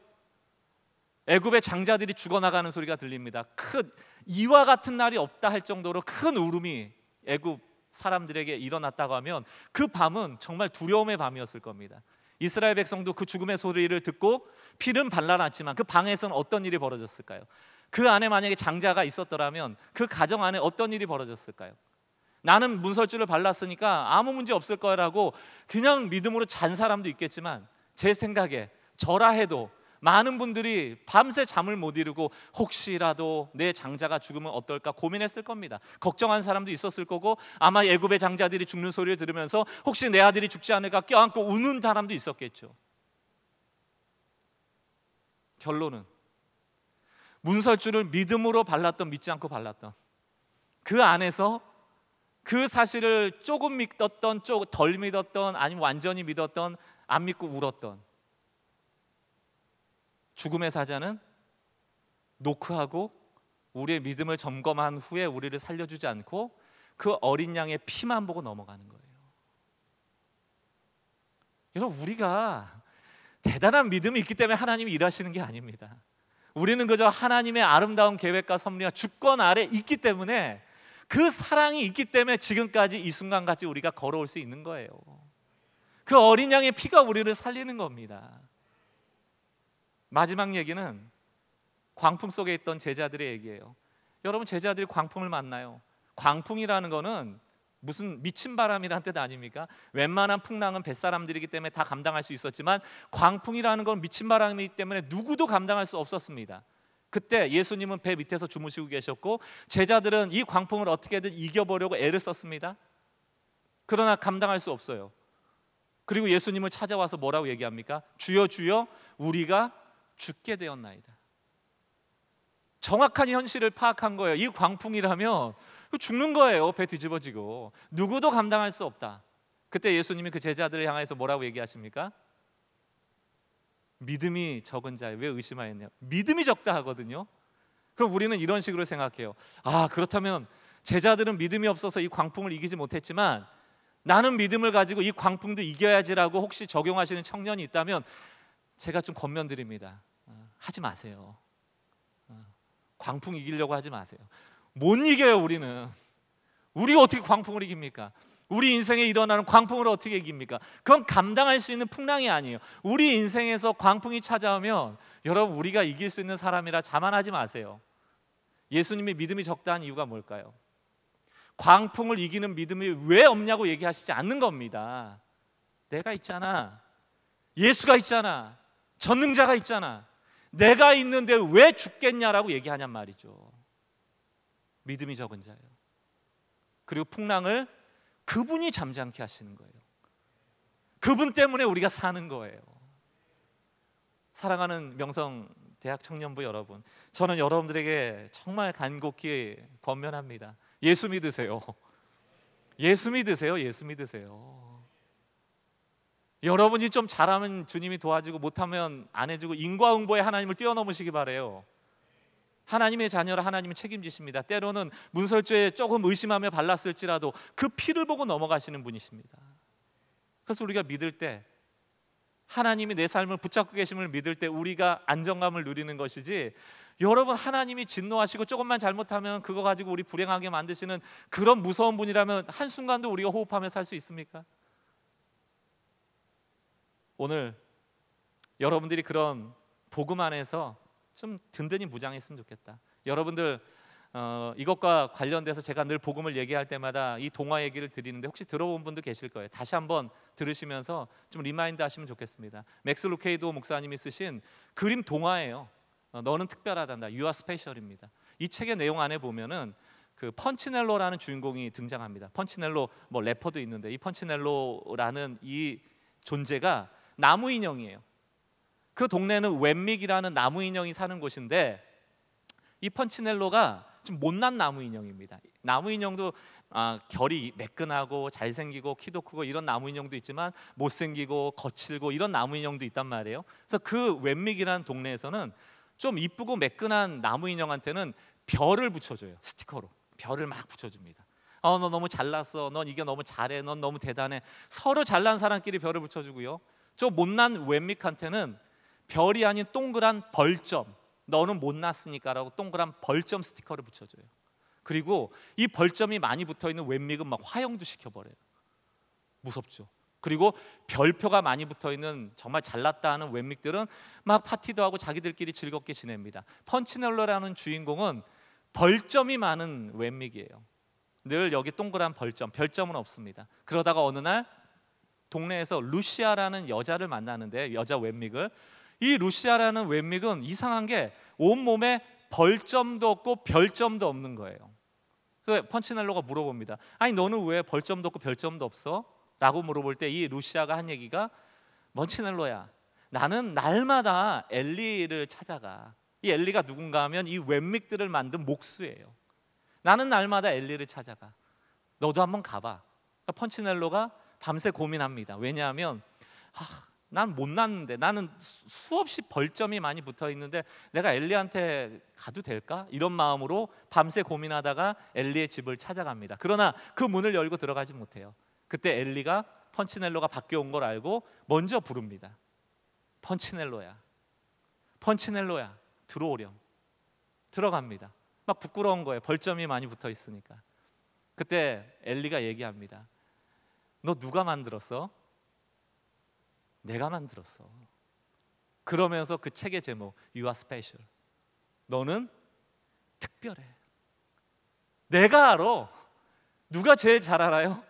애굽의 장자들이 죽어나가는 소리가 들립니다. 큰 이와 같은 날이 없다 할 정도로 큰 울음이 애굽 사람들에게 일어났다고 하면 그 밤은 정말 두려움의 밤이었을 겁니다. 이스라엘 백성도 그 죽음의 소리를 듣고 피는 발라놨지만 그 방에서는 어떤 일이 벌어졌을까요? 그 안에 만약에 장자가 있었더라면 그 가정 안에 어떤 일이 벌어졌을까요? 나는 문설주를 발랐으니까 아무 문제 없을 거라고 그냥 믿음으로 잔 사람도 있겠지만 제 생각에 저라 해도 많은 분들이 밤새 잠을 못 이루고 혹시라도 내 장자가 죽으면 어떨까 고민했을 겁니다. 걱정한 사람도 있었을 거고 아마 애굽의 장자들이 죽는 소리를 들으면서 혹시 내 아들이 죽지 않을까 껴안고 우는 사람도 있었겠죠. 결론은 문설주를 믿음으로 발랐던 믿지 않고 발랐던 그 안에서 그 사실을 조금 믿었던 덜 믿었던 아니면 완전히 믿었던 안 믿고 울었던 죽음의 사자는 노크하고 우리의 믿음을 점검한 후에 우리를 살려주지 않고 그 어린 양의 피만 보고 넘어가는 거예요. 여러분 우리가 대단한 믿음이 있기 때문에 하나님이 일하시는 게 아닙니다. 우리는 그저 하나님의 아름다운 계획과 섭리가 주권 아래 있기 때문에 그 사랑이 있기 때문에 지금까지 이 순간까지 우리가 걸어올 수 있는 거예요. 그 어린 양의 피가 우리를 살리는 겁니다. 마지막 얘기는 광풍 속에 있던 제자들의 얘기예요. 여러분 제자들이 광풍을 만나요. 광풍이라는 거는 무슨 미친 바람이란 뜻 아닙니까? 웬만한 풍랑은 뱃사람들이기 때문에 다 감당할 수 있었지만 광풍이라는 건 미친 바람이기 때문에 누구도 감당할 수 없었습니다. 그때 예수님은 배 밑에서 주무시고 계셨고 제자들은 이 광풍을 어떻게든 이겨보려고 애를 썼습니다. 그러나 감당할 수 없어요. 그리고 예수님을 찾아와서 뭐라고 얘기합니까? 주여 주여 우리가 죽게 되었나이다. 정확한 현실을 파악한 거예요. 이 광풍이라면 죽는 거예요. 배 뒤집어지고 누구도 감당할 수 없다. 그때 예수님이 그 제자들을 향해서 뭐라고 얘기하십니까? 믿음이 적은 자에 왜 의심하였냐? 믿음이 적다 하거든요. 그럼 우리는 이런 식으로 생각해요. 아 그렇다면 제자들은 믿음이 없어서 이 광풍을 이기지 못했지만 나는 믿음을 가지고 이 광풍도 이겨야지라고 혹시 적용하시는 청년이 있다면 제가 좀 권면드립니다. 하지 마세요. 광풍 이기려고 하지 마세요. 못 이겨요. 우리가 어떻게 광풍을 이깁니까? 우리 인생에 일어나는 광풍을 어떻게 이깁니까? 그건 감당할 수 있는 풍랑이 아니에요. 우리 인생에서 광풍이 찾아오면 여러분 우리가 이길 수 있는 사람이라 자만하지 마세요. 예수님이 믿음이 적다한 이유가 뭘까요? 광풍을 이기는 믿음이 왜 없냐고 얘기하시지 않는 겁니다. 내가 있잖아, 예수가 있잖아, 전능자가 있잖아, 내가 있는데 왜 죽겠냐라고 얘기하냔 말이죠. 믿음이 적은 자예요. 그리고 풍랑을 그분이 잠잠케 하시는 거예요. 그분 때문에 우리가 사는 거예요. 사랑하는 명성 대학 청년부 여러분, 저는 여러분들에게 정말 간곡히 권면합니다. 예수 믿으세요. 예수 믿으세요. 예수 믿으세요. 여러분이 좀 잘하면 주님이 도와주고 못하면 안 해주고 인과응보에 하나님을 뛰어넘으시기 바래요. 하나님의 자녀라 하나님이 책임지십니다. 때로는 문설주에 조금 의심하며 발랐을지라도 그 피를 보고 넘어가시는 분이십니다. 그래서 우리가 믿을 때, 하나님이 내 삶을 붙잡고 계심을 믿을 때 우리가 안정감을 누리는 것이지, 여러분 하나님이 진노하시고 조금만 잘못하면 그거 가지고 우리 불행하게 만드시는 그런 무서운 분이라면 한순간도 우리가 호흡하며 살 수 있습니까? 오늘 여러분들이 그런 복음 안에서 좀 든든히 무장했으면 좋겠다. 여러분들 이것과 관련돼서 제가 늘 복음을 얘기할 때마다 이 동화 얘기를 드리는데 혹시 들어본 분도 계실 거예요. 다시 한번 들으시면서 좀 리마인드 하시면 좋겠습니다. 맥스 루케이도 목사님이 쓰신 그림 동화예요. 너는 특별하단다. You are special입니다. 이 책의 내용 안에 보면은 그 펀치넬로라는 주인공이 등장합니다. 펀치넬로 뭐 래퍼도 있는데 이 펀치넬로라는 이 존재가 나무 인형이에요. 그 동네는 웬믹이라는 나무 인형이 사는 곳인데 이 펀치넬로가 좀 못난 나무 인형입니다. 나무 인형도 결이 매끈하고 잘생기고 키도 크고 이런 나무 인형도 있지만 못생기고 거칠고 이런 나무 인형도 있단 말이에요. 그래서 그 웬믹이라는 동네에서는 좀 이쁘고 매끈한 나무 인형한테는 별을 붙여줘요. 스티커로 별을 막 붙여줍니다. 너 너무 잘났어, 넌 이게 너무 잘해, 넌 너무 대단해. 서로 잘난 사람끼리 별을 붙여주고요, 좀 못난 웬믹한테는 별이 아닌 동그란 벌점, 너는 못났으니까라고 동그란 벌점 스티커를 붙여줘요. 그리고 이 벌점이 많이 붙어있는 웬믹은 막 화형도 시켜버려요. 무섭죠. 그리고 별표가 많이 붙어있는 정말 잘났다 하는 웬믹들은 막 파티도 하고 자기들끼리 즐겁게 지냅니다. 펀치넬로라는 주인공은 벌점이 많은 웬믹이에요. 늘 여기 동그란 벌점, 별점은 없습니다. 그러다가 어느 날 동네에서 루시아라는 여자를 만나는데, 여자 웬믹을, 이 루시아라는 웬믹은 이상한 게 온몸에 벌점도 없고 별점도 없는 거예요. 그래서 펀치넬로가 물어봅니다. 아니 너는 왜 벌점도 없고 별점도 없어? 라고 물어볼 때 이 루시아가 한 얘기가, 펀치넬로야, 나는 날마다 엘리를 찾아가. 이 엘리가 누군가 하면 이 웬믹들을 만든 목수예요. 나는 날마다 엘리를 찾아가. 너도 한번 가봐. 그러니까 펀치넬로가 밤새 고민합니다. 왜냐하면 난 못났는데, 나는 수없이 벌점이 많이 붙어 있는데 내가 엘리한테 가도 될까? 이런 마음으로 밤새 고민하다가 엘리의 집을 찾아갑니다. 그러나 그 문을 열고 들어가지 못해요. 그때 엘리가 펀치넬로가 밖에 온 걸 알고 먼저 부릅니다. 펀치넬로야, 펀치넬로야, 들어오렴. 들어갑니다. 막 부끄러운 거예요. 벌점이 많이 붙어 있으니까. 그때 엘리가 얘기합니다. 너 누가 만들었어? 내가 만들었어. 그러면서 그 책의 제목 You are special. 너는 특별해. 내가 알아. 누가 제일 잘 알아요?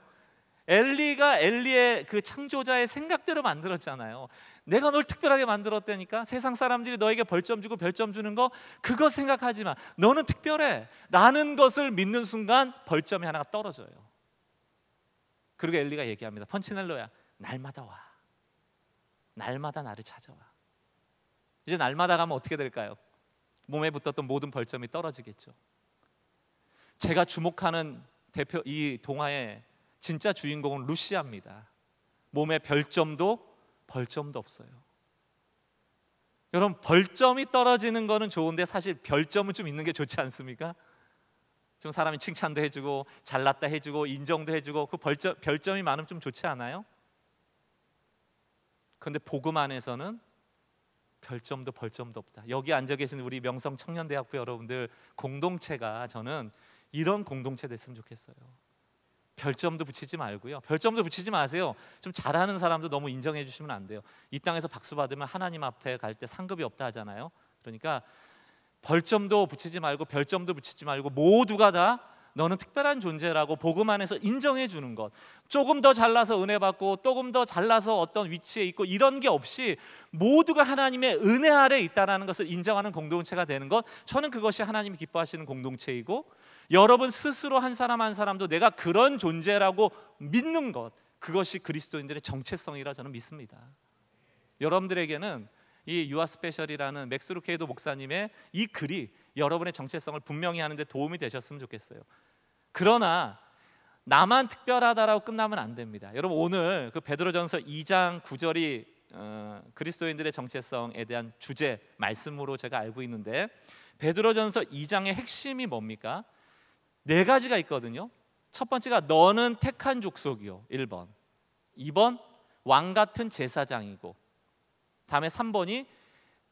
엘리가 엘리의 그 창조자의 생각대로 만들었잖아요. 내가 널 특별하게 만들었다니까. 세상 사람들이 너에게 벌점 주고 별점 주는 거 그거 생각하지 마. 너는 특별해 라는 것을 믿는 순간 벌점이 하나가 떨어져요. 그리고 엘리가 얘기합니다. 펀치넬로야, 날마다 와. 날마다 나를 찾아와. 이제 날마다 가면 어떻게 될까요? 몸에 붙었던 모든 벌점이 떨어지겠죠. 제가 주목하는 대표, 이 동화의 진짜 주인공은 루시아입니다. 몸에 별점도 벌점도 없어요. 여러분, 벌점이 떨어지는 거는 좋은데 사실 별점은 좀 있는 게 좋지 않습니까? 좀 사람이 칭찬도 해주고 잘났다 해주고 인정도 해주고 그 별점이 많으면 좀 좋지 않아요? 그런데 복음 안에서는 별점도 벌점도 없다. 여기 앉아 계신 우리 명성 청년대학부 여러분들 공동체가, 저는 이런 공동체 됐으면 좋겠어요. 별점도 붙이지 말고요. 별점도 붙이지 마세요. 좀 잘하는 사람도 너무 인정해 주시면 안 돼요. 이 땅에서 박수 받으면 하나님 앞에 갈 때 상급이 없다 하잖아요. 그러니까 벌점도 붙이지 말고 별점도 붙이지 말고 모두가 다 너는 특별한 존재라고 복음 안에서 인정해 주는 것. 조금 더 잘나서 은혜 받고 조금 더 잘나서 어떤 위치에 있고 이런 게 없이 모두가 하나님의 은혜 아래 있다는 것을 인정하는 공동체가 되는 것, 저는 그것이 하나님이 기뻐하시는 공동체이고, 여러분 스스로 한 사람 한 사람도 내가 그런 존재라고 믿는 것, 그것이 그리스도인들의 정체성이라 저는 믿습니다. 여러분들에게는 이 유아 스페셜이라는 맥스 루케이도 목사님의 이 글이 여러분의 정체성을 분명히 하는 데 도움이 되셨으면 좋겠어요. 그러나 나만 특별하다라고 끝나면 안 됩니다. 여러분, 오늘 그 베드로전서 2장 9절이 그리스도인들의 정체성에 대한 주제 말씀으로 제가 알고 있는데, 베드로전서 2장의 핵심이 뭡니까? 4가지가 있거든요. 첫 번째가 너는 택한 족속이요, 1번. 2번 왕 같은 제사장이고, 다음에 3번이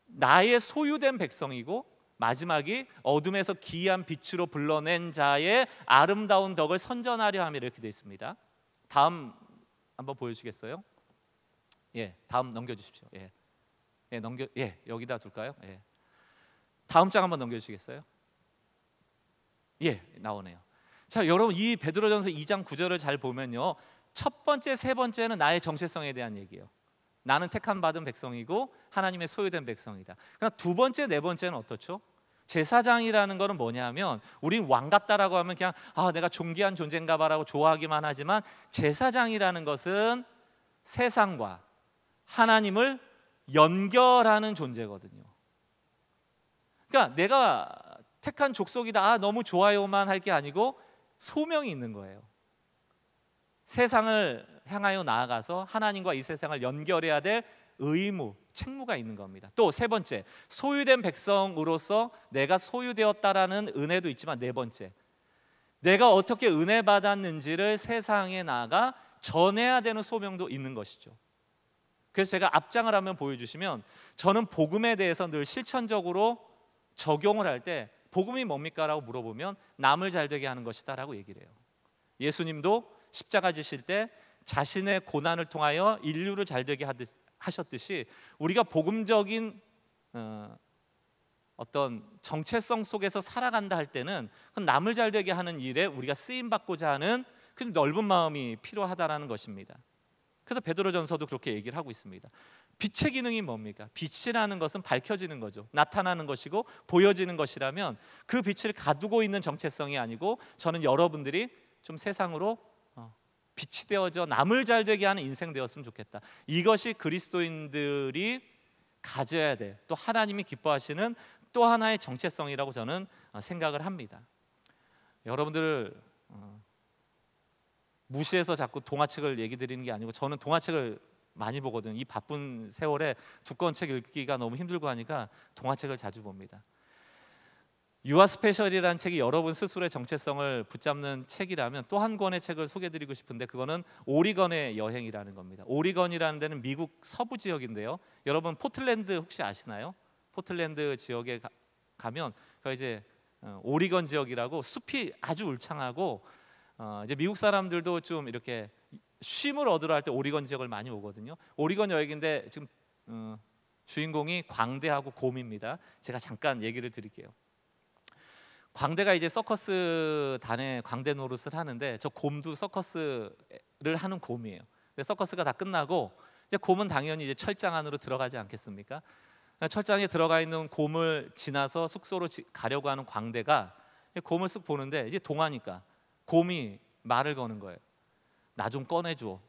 나의 소유된 백성이고, 마지막이 어둠에서 기이한 빛으로 불러낸 자의 아름다운 덕을 선전하려 함이라, 이렇게 되어 있습니다. 다음 한번 보여주시겠어요? 예, 다음 넘겨주십시오. 여기다 둘까요? 예. 다음 장 한번 넘겨주시겠어요? 예, 나오네요. 자, 여러분, 이 베드로전서 2장 9절을 잘 보면요, 첫 번째, 세 번째는 나의 정체성에 대한 얘기예요. 나는 택함 받은 백성이고 하나님의 소유된 백성이다. 그러나 두 번째, 네 번째는 어떻죠? 제사장이라는 것은 뭐냐면, 우린 왕 같다라고 하면 그냥 내가 존귀한 존재인가 봐라고 좋아하기만 하지만, 제사장이라는 것은 세상과 하나님을 연결하는 존재거든요. 그러니까 내가 택한 족속이다, 너무 좋아요만 할 게 아니고 소명이 있는 거예요. 세상을 향하여 나아가서 하나님과 이 세상을 연결해야 될 의무, 책무가 있는 겁니다. 또 세 번째, 소유된 백성으로서 내가 소유되었다라는 은혜도 있지만, 네 번째, 내가 어떻게 은혜 받았는지를 세상에 나아가 전해야 되는 소명도 있는 것이죠. 그래서 제가 앞장을 한번 보여주시면, 저는 복음에 대해서 늘 실천적으로 적용을 할 때 복음이 뭡니까? 라고 물어보면 남을 잘되게 하는 것이다 라고 얘기를 해요. 예수님도 십자가 지실 때 자신의 고난을 통하여 인류를 잘되게 하셨듯이, 우리가 복음적인 어떤 정체성 속에서 살아간다 할 때는 그 남을 잘되게 하는 일에 우리가 쓰임받고자 하는 그 넓은 마음이 필요하다라는 것입니다. 그래서 베드로전서도 그렇게 얘기를 하고 있습니다. 빛의 기능이 뭡니까? 빛이라는 것은 밝혀지는 거죠. 나타나는 것이고 보여지는 것이라면, 그 빛을 가두고 있는 정체성이 아니고, 저는 여러분들이 좀 세상으로 빛이 되어져 남을 잘되게 하는 인생 되었으면 좋겠다. 이것이 그리스도인들이 가져야 될, 또 하나님이 기뻐하시는 또 하나의 정체성이라고 저는 생각을 합니다. 여러분들 무시해서 자꾸 동화책을 얘기 드리는 게 아니고, 저는 동화책을 많이 보거든요. 이 바쁜 세월에 두꺼운 책 읽기가 너무 힘들고 하니까 동화책을 자주 봅니다. 유아 스페셜이라는 책이 여러분 스스로의 정체성을 붙잡는 책이라면, 또 한 권의 책을 소개해드리고 싶은데, 그거는 오리건의 여행이라는 겁니다. 오리건이라는 데는 미국 서부 지역인데요, 여러분 포틀랜드 혹시 아시나요? 포틀랜드 지역에 가면 그 이제 오리건 지역이라고 숲이 아주 울창하고, 이제 미국 사람들도 좀 이렇게 쉼을 얻으러 할 때 오리건 지역을 많이 오거든요. 오리건 여행인데 지금 주인공이 광대하고 곰입니다. 제가 잠깐 얘기를 드릴게요. 광대가 이제 서커스 단에 광대 노릇을 하는데, 저 곰도 서커스를 하는 곰이에요. 근데 서커스가 다 끝나고 이제 곰은 당연히 이제 철장 안으로 들어가지 않겠습니까? 철장에 들어가 있는 곰을 지나서 숙소로 가려고 하는 광대가 곰을 쓱 보는데, 이제 동화니까 곰이 말을 거는 거예요. 나 좀 꺼내줘.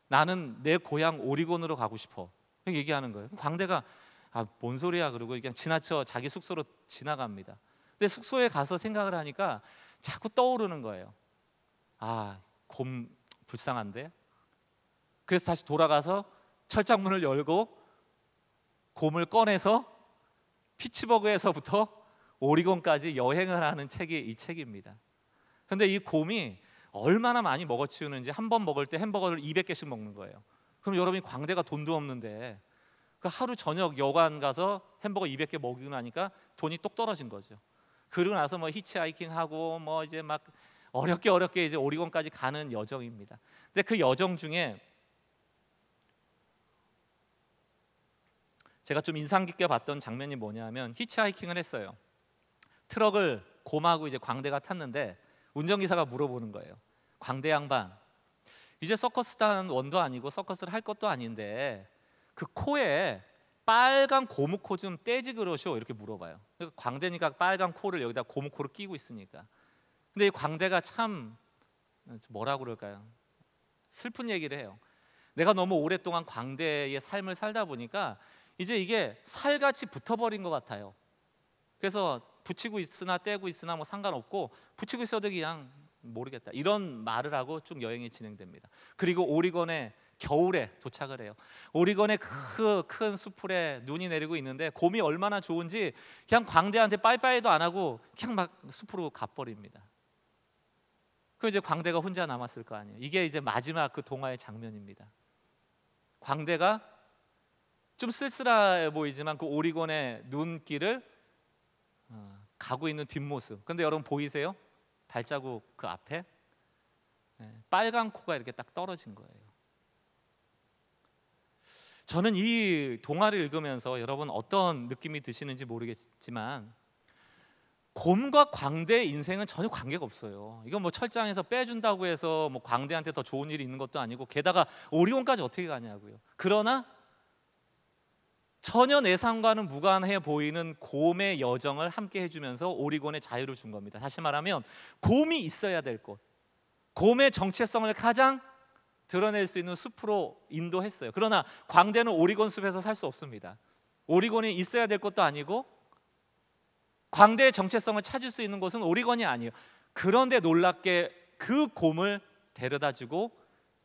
나는 내 고향 오리곤으로 가고 싶어. 이렇게 얘기하는 거예요. 광대가 뭔 소리야 그러고 그냥 지나쳐 자기 숙소로 지나갑니다. 근데 숙소에 가서 생각을 하니까 자꾸 떠오르는 거예요. 곰 불쌍한데. 그래서 다시 돌아가서 철장문을 열고 곰을 꺼내서 피츠버그에서부터 오리곤까지 여행을 하는 책이 이 책입니다. 그런데 이 곰이 얼마나 많이 먹어치우는지, 한 번 먹을 때 햄버거를 200개씩 먹는 거예요. 그럼 여러분이 광대가 돈도 없는데 그 하루 저녁 여관 가서 햄버거 200개 먹이고 나니까 돈이 똑 떨어진 거죠. 그러고 나서 뭐 히치하이킹하고 뭐 이제 막 어렵게 이제 오리곤까지 가는 여정입니다. 근데 그 여정 중에 제가 좀 인상 깊게 봤던 장면이 뭐냐면 히치하이킹을 했어요. 트럭을 곰하고 이제 광대가 탔는데 운전기사가 물어보는 거예요. 광대 양반, 이제 서커스 탄 원도 아니고 서커스를 할 것도 아닌데 그 코에 빨간 고무코 좀 떼지 그러쇼, 이렇게 물어봐요. 광대니까 빨간 코를 여기다 고무코를 끼고 있으니까. 근데 이 광대가 참 뭐라 그럴까요? 슬픈 얘기를 해요. 내가 너무 오랫동안 광대의 삶을 살다 보니까 이제 이게 살같이 붙어버린 것 같아요. 그래서 붙이고 있으나 떼고 있으나 뭐 상관없고 붙이고 있어도 그냥 모르겠다, 이런 말을 하고 쭉 여행이 진행됩니다. 그리고 오리건에 겨울에 도착을 해요. 오리건의 그 큰 수풀에 눈이 내리고 있는데 곰이 얼마나 좋은지 그냥 광대한테 빠이빠이도 안 하고 그냥 막 숲으로 가버립니다. 그럼 이제 광대가 혼자 남았을 거 아니에요. 이게 이제 마지막 그 동화의 장면입니다. 광대가 좀 쓸쓸해 보이지만 그 오리곤의 눈길을 가고 있는 뒷모습. 근데 여러분 보이세요? 발자국 그 앞에 빨간 코가 이렇게 딱 떨어진 거예요. 저는 이 동화를 읽으면서 여러분 어떤 느낌이 드시는지 모르겠지만 곰과 광대의 인생은 전혀 관계가 없어요. 이건 뭐 철장에서 빼준다고 해서 뭐 광대한테 더 좋은 일이 있는 것도 아니고 게다가 오리곤까지 어떻게 가냐고요. 그러나 전혀 내상과는 무관해 보이는 곰의 여정을 함께 해주면서 오리곤의 자유를 준 겁니다. 다시 말하면 곰이 있어야 될 곳, 곰의 정체성을 가장 드러낼 수 있는 숲으로 인도했어요. 그러나 광대는 오리곤 숲에서 살 수 없습니다. 오리곤이 있어야 될 것도 아니고 광대의 정체성을 찾을 수 있는 곳은 오리곤이 아니에요. 그런데 놀랍게 그 곰을 데려다주고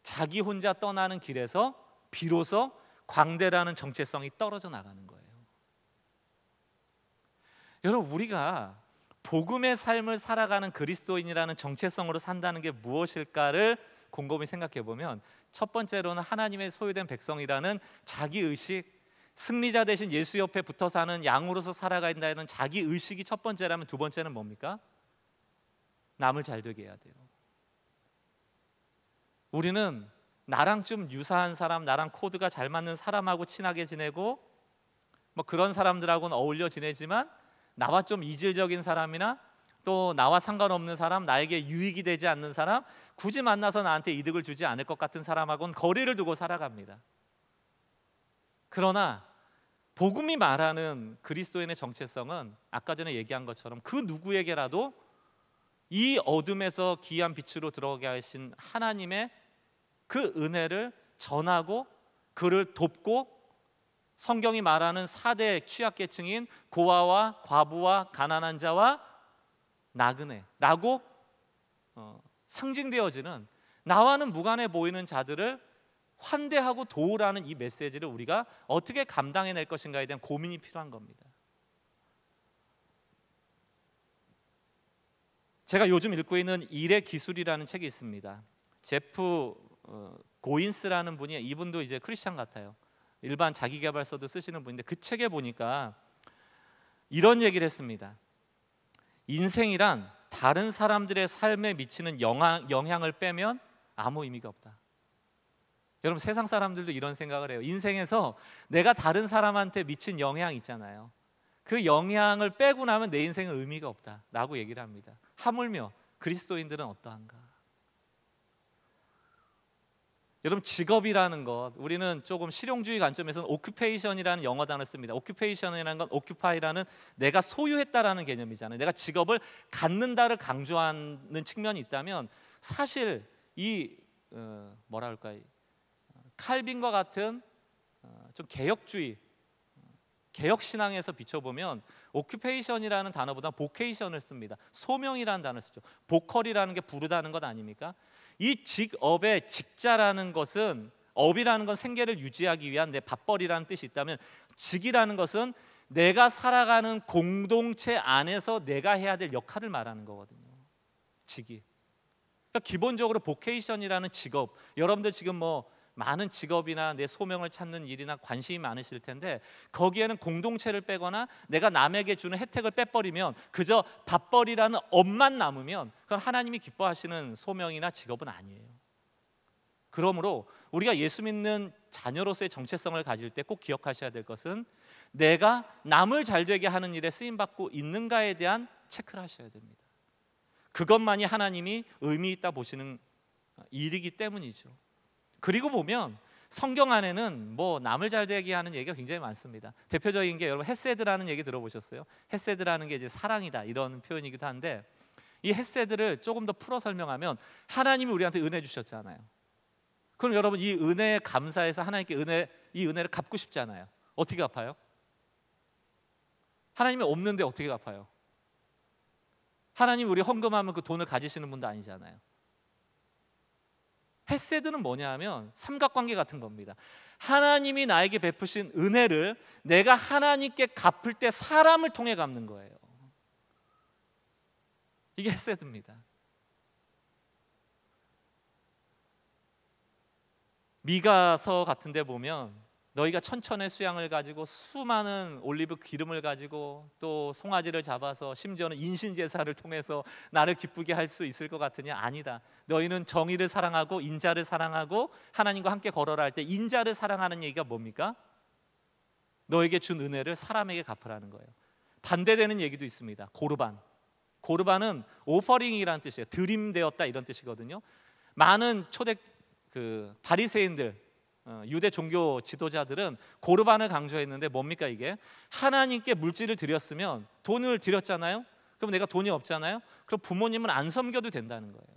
자기 혼자 떠나는 길에서 비로소 광대라는 정체성이 떨어져 나가는 거예요. 여러분, 우리가 복음의 삶을 살아가는 그리스도인이라는 정체성으로 산다는 게 무엇일까를 곰곰이 생각해 보면 첫 번째로는 하나님의 소유된 백성이라는 자기의식, 승리자 대신 예수 옆에 붙어 사는 양으로서 살아간다는 자기의식이 첫 번째라면 두 번째는 뭡니까? 남을 잘 되게 해야 돼요. 우리는 나랑 좀 유사한 사람, 나랑 코드가 잘 맞는 사람하고 친하게 지내고 뭐 그런 사람들하고는 어울려 지내지만 나와 좀 이질적인 사람이나 또 나와 상관없는 사람, 나에게 유익이 되지 않는 사람, 굳이 만나서 나한테 이득을 주지 않을 것 같은 사람하고는 거리를 두고 살아갑니다. 그러나 복음이 말하는 그리스도인의 정체성은 아까 전에 얘기한 것처럼 그 누구에게라도 이 어둠에서 귀한 빛으로 들어가게 하신 하나님의 그 은혜를 전하고 그를 돕고 성경이 말하는 4대 취약계층인 고아와 과부와 가난한 자와 나그네라고 상징되어지는 나와는 무관해 보이는 자들을 환대하고 도우라는 이 메시지를 우리가 어떻게 감당해낼 것인가에 대한 고민이 필요한 겁니다. 제가 요즘 읽고 있는 일의 기술이라는 책이 있습니다. 제프 고인스라는 분이, 이분도 이제 크리스찬 같아요. 일반 자기계발서도 쓰시는 분인데 그 책에 보니까 이런 얘기를 했습니다. 인생이란 다른 사람들의 삶에 미치는 영향을 빼면 아무 의미가 없다. 여러분, 세상 사람들도 이런 생각을 해요. 인생에서 내가 다른 사람한테 미친 영향 있잖아요. 그 영향을 빼고 나면 내 인생은 의미가 없다라고 얘기를 합니다. 하물며 그리스도인들은 어떠한가? 여러분, 직업이라는 것, 우리는 조금 실용주의 관점에서는 occupation이라는 영어 단어를 씁니다. occupation이라는 건 occupy라는 내가 소유했다라는 개념이잖아요. 내가 직업을 갖는다를 강조하는 측면이 있다면 사실 이 뭐라 할까요? 칼빈과 같은 좀 개혁주의, 개혁신앙에서 비춰보면 occupation이라는 단어보다 vocation을 씁니다. 소명이라는 단어를 쓰죠. 보컬이라는 게 부르다는 것 아닙니까? 이 직업의 직자라는 것은, 업이라는 건 생계를 유지하기 위한 내 밥벌이라는 뜻이 있다면 직이라는 것은 내가 살아가는 공동체 안에서 내가 해야 될 역할을 말하는 거거든요. 직이. 그러니까 기본적으로 보케이션이라는 직업, 여러분들 지금 뭐 많은 직업이나 내 소명을 찾는 일이나 관심이 많으실 텐데 거기에는 공동체를 빼거나 내가 남에게 주는 혜택을 빼버리면 그저 밥벌이라는 업만 남으면 그건 하나님이 기뻐하시는 소명이나 직업은 아니에요. 그러므로 우리가 예수 믿는 자녀로서의 정체성을 가질 때 꼭 기억하셔야 될 것은 내가 남을 잘되게 하는 일에 쓰임받고 있는가에 대한 체크를 하셔야 됩니다. 그것만이 하나님이 의미 있다 보시는 일이기 때문이죠. 그리고 보면 성경 안에는 뭐 남을 잘되게 하는 얘기가 굉장히 많습니다. 대표적인 게 여러분 헤세드라는 얘기 들어보셨어요? 헤세드라는 게 이제 사랑이다 이런 표현이기도 한데 이 헤세드를 조금 더 풀어 설명하면 하나님이 우리한테 은혜 주셨잖아요. 그럼 여러분 이 은혜에 감사해서 하나님께 이 은혜를 갚고 싶잖아요. 어떻게 갚아요? 하나님이 없는데 어떻게 갚아요? 하나님 우리 헌금하면 그 돈을 가지시는 분도 아니잖아요. 헤세드는 뭐냐 하면 삼각관계 같은 겁니다. 하나님이 나에게 베푸신 은혜를 내가 하나님께 갚을 때 사람을 통해 갚는 거예요. 이게 헤세드입니다. 미가서 같은 데 보면 너희가 천천의 수양을 가지고 수많은 올리브 기름을 가지고 또 송아지를 잡아서 심지어는 인신제사를 통해서 나를 기쁘게 할 수 있을 것 같으냐? 아니다. 너희는 정의를 사랑하고 인자를 사랑하고 하나님과 함께 걸어라 할 때 인자를 사랑하는 얘기가 뭡니까? 너에게 준 은혜를 사람에게 갚으라는 거예요. 반대되는 얘기도 있습니다. 고르반. 고르반은 오퍼링이라는 뜻이에요. 드림되었다 이런 뜻이거든요. 많은 초대 바리새인들 유대 종교 지도자들은 고르반을 강조했는데 뭡니까 이게? 하나님께 물질을 드렸으면 돈을 드렸잖아요. 그럼 내가 돈이 없잖아요. 그럼 부모님은 안 섬겨도 된다는 거예요.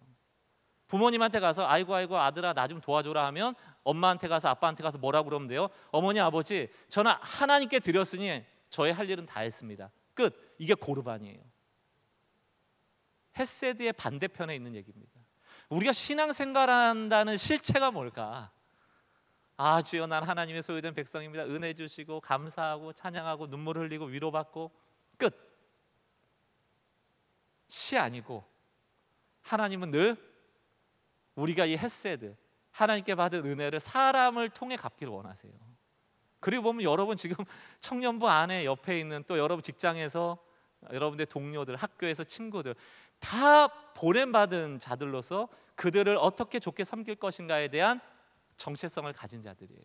부모님한테 가서 아이고 아들아 나 좀 도와줘라 하면 엄마한테 가서 아빠한테 가서 뭐라고 그러면 돼요? 어머니 아버지 저는 하나님께 드렸으니 저의 할 일은 다 했습니다. 끝. 이게 고르반이에요. 헤세드의 반대편에 있는 얘기입니다. 우리가 신앙생활한다는 실체가 뭘까? 아 주여 난 하나님의 소유된 백성입니다. 은혜 주시고 감사하고 찬양하고 눈물 흘리고 위로받고 끝. 시 아니고 하나님은 늘 우리가 이 헤세드 하나님께 받은 은혜를 사람을 통해 갚기를 원하세요. 그리고 보면 여러분 지금 청년부 안에 옆에 있는 또 여러분 직장에서 여러분들 동료들 학교에서 친구들 다 보냄받은 자들로서 그들을 어떻게 좋게 섬길 것인가에 대한 정체성을 가진 자들이에요.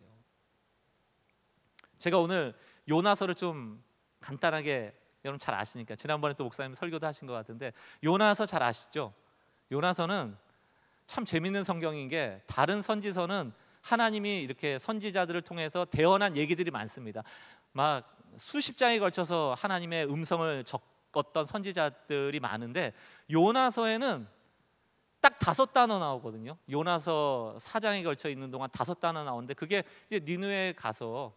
제가 오늘 요나서를 좀 간단하게 여러분 잘 아시니까 지난번에 또 목사님 설교도 하신 것 같은데 요나서 잘 아시죠? 요나서는 참 재밌는 성경인 게 다른 선지서는 하나님이 이렇게 선지자들을 통해서 대언한 얘기들이 많습니다. 막 수십 장에 걸쳐서 하나님의 음성을 적었던 선지자들이 많은데 요나서에는 딱 5단어 나오거든요. 요나서 4장에 걸쳐 있는 동안 5단어 나오는데 그게 이제 니느웨에 가서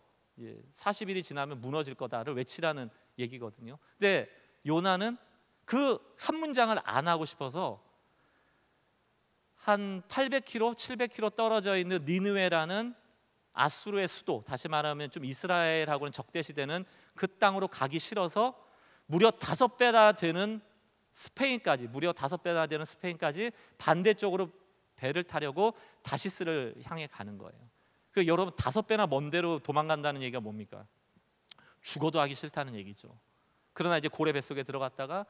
40일이 지나면 무너질 거다를 외치라는 얘기거든요. 근데 요나는 그 한 문장을 안 하고 싶어서 한 800km, 700km 떨어져 있는 니느웨라는 아수르의 수도, 다시 말하면 좀 이스라엘하고는 적대시되는 그 땅으로 가기 싫어서 무려 5배나 되는 스페인까지 반대쪽으로 배를 타려고 다시스를 향해 가는 거예요. 그 여러분 5배나 먼 데로 도망간다는 얘기가 뭡니까? 죽어도 하기 싫다는 얘기죠. 그러나 이제 고래 뱃속에 들어갔다가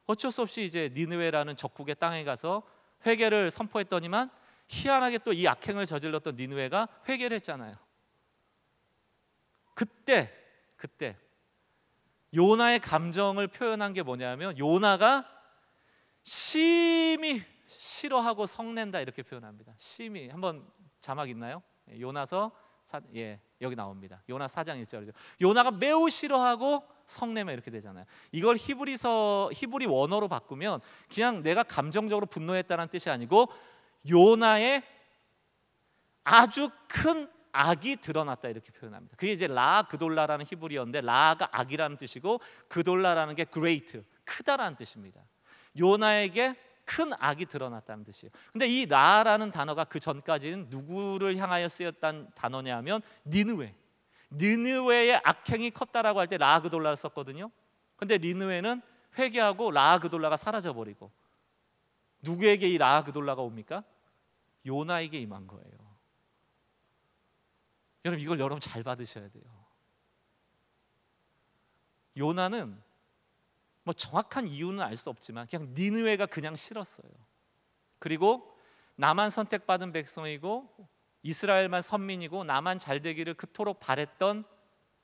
어쩔 수 없이 이제 니느웨라는 적국의 땅에 가서 회개를 선포했더니만 희한하게 또 이 악행을 저질렀던 니느웨가 회개를 했잖아요. 그때 요나의 감정을 표현한 게 뭐냐면 요나가 심히 싫어하고 성낸다 이렇게 표현합니다. 심히 한번 자막 있나요? 요나서 여기 나옵니다. 요나 4장 1절이죠. 요나가 매우 싫어하고 성내면 이렇게 되잖아요. 이걸 히브리 원어로 바꾸면 그냥 내가 감정적으로 분노했다는 뜻이 아니고 요나의 아주 큰 악이 드러났다 이렇게 표현합니다. 그게 이제 라 그돌라라는 히브리어인데 라가 악이라는 뜻이고 그돌라라는 게 great, 크다라는 뜻입니다. 요나에게 큰 악이 드러났다는 뜻이에요. 근데 이 라라는 단어가 그 전까지는 누구를 향하여 쓰였던 단어냐면 니느웨의 악행이 컸다라고 할 때 라그돌라를 썼거든요. 근데 니느웨는 회개하고 라그돌라가 사라져버리고 누구에게 이 라그돌라가 옵니까? 요나에게 임한 거예요. 여러분 이걸 여러분 잘 받으셔야 돼요. 요나는 뭐 정확한 이유는 알 수 없지만 그냥 니느웨가 그냥 싫었어요. 그리고 나만 선택받은 백성이고 이스라엘만 선민이고 나만 잘 되기를 그토록 바랬던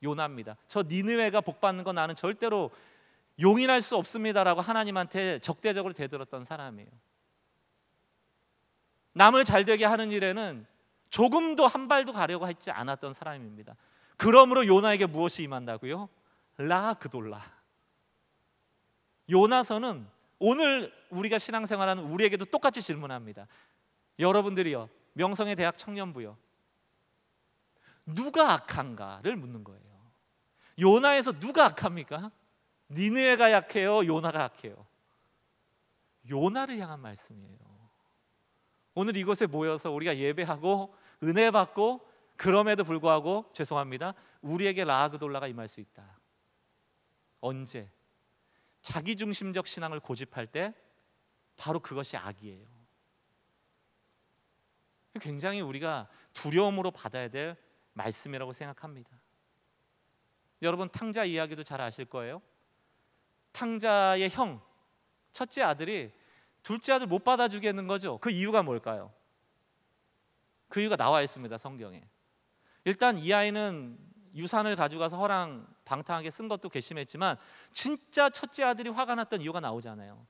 요나입니다. 저 니느웨가 복받는 거 나는 절대로 용인할 수 없습니다라고 하나님한테 적대적으로 대들었던 사람이에요. 남을 잘 되게 하는 일에는 조금도 한 발도 가려고 하지 않았던 사람입니다. 그러므로 요나에게 무엇이 임한다고요? 라그돌라. 요나서는 오늘 우리가 신앙생활하는 우리에게도 똑같이 질문합니다. 여러분들이요, 명성의 대학 청년부요, 누가 악한가를 묻는 거예요. 요나에서 누가 악합니까? 니느웨가 약해요? 요나가 악해요? 요나를 향한 말씀이에요. 오늘 이곳에 모여서 우리가 예배하고 은혜 받고 그럼에도 불구하고 죄송합니다, 우리에게 라그돌라가 임할 수 있다. 언제? 자기중심적 신앙을 고집할 때 바로 그것이 악이에요. 굉장히 우리가 두려움으로 받아야 될 말씀이라고 생각합니다. 여러분 탕자 이야기도 잘 아실 거예요. 탕자의 형, 첫째 아들이 둘째 아들 못 받아주겠는 거죠. 그 이유가 뭘까요? 그 이유가 나와 있습니다, 성경에. 일단 이 아이는 유산을 가져가서 허랑방탕하게 쓴 것도 괘씸했지만 진짜 첫째 아들이 화가 났던 이유가 나오잖아요.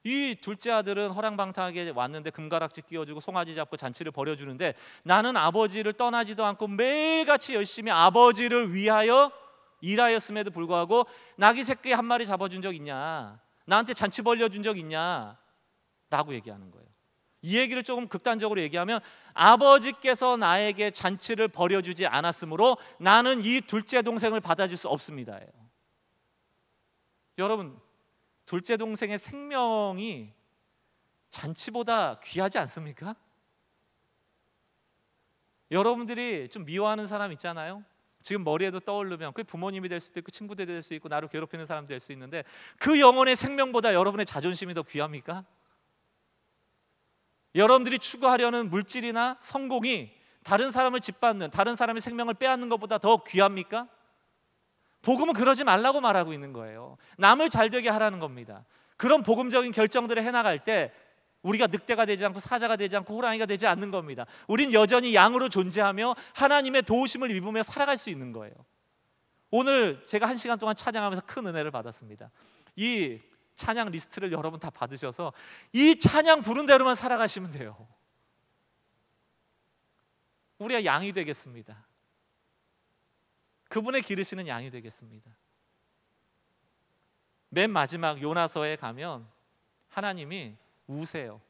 이 둘째 아들은 허랑방탕하게 왔는데 금가락지 끼워주고 송아지 잡고 잔치를 벌여주는데 나는 아버지를 떠나지도 않고 매일같이 열심히 아버지를 위하여 일하였음에도 불구하고 나귀 새끼 한 마리 잡아준 적 있냐? 나한테 잔치 벌려준 적 있냐? 라고 얘기하는 거예요. 이 얘기를 조금 극단적으로 얘기하면 아버지께서 나에게 잔치를 벌여주지 않았으므로 나는 이 둘째 동생을 받아줄 수 없습니다. 여러분, 둘째 동생의 생명이 잔치보다 귀하지 않습니까? 여러분들이 좀 미워하는 사람 있잖아요. 지금 머리에도 떠오르면 그게 부모님이 될 수도 있고 친구들이 될 수 있고 나를 괴롭히는 사람이 될 수 있는데 그 영혼의 생명보다 여러분의 자존심이 더 귀합니까? 여러분들이 추구하려는 물질이나 성공이 다른 사람을 짓밟는, 다른 사람의 생명을 빼앗는 것보다 더 귀합니까? 복음은 그러지 말라고 말하고 있는 거예요. 남을 잘 되게 하라는 겁니다. 그런 복음적인 결정들을 해나갈 때 우리가 늑대가 되지 않고 사자가 되지 않고 호랑이가 되지 않는 겁니다. 우린 여전히 양으로 존재하며 하나님의 도우심을 입으며 살아갈 수 있는 거예요. 오늘 제가 1시간 동안 찬양하면서 큰 은혜를 받았습니다. 이 찬양 리스트를 여러분 다 받으셔서 이 찬양 부른 대로만 살아가시면 돼요. 우리가 양이 되겠습니다. 그분의 기르시는 양이 되겠습니다. 맨 마지막 요나서에 가면 하나님이 우세요.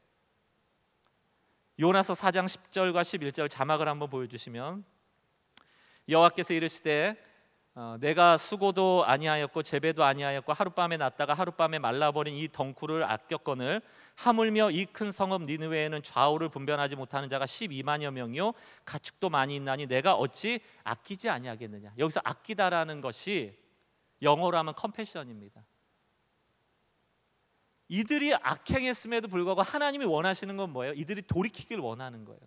요나서 4장 10절과 11절 자막을 한번 보여주시면 여호와께서 이르시되 내가 수고도 아니하였고 재배도 아니하였고 하룻밤에 났다가 하룻밤에 말라버린 이 덩쿨을 아꼈거늘 하물며 이 큰 성읍 니느웨에는 좌우를 분별하지 못하는 자가 12만여 명이요 가축도 많이 있나니 내가 어찌 아끼지 아니하겠느냐. 여기서 아끼다라는 것이 영어로 하면 컴패션입니다. 이들이 악행했음에도 불구하고 하나님이 원하시는 건 뭐예요? 이들이 돌이키길 원하는 거예요.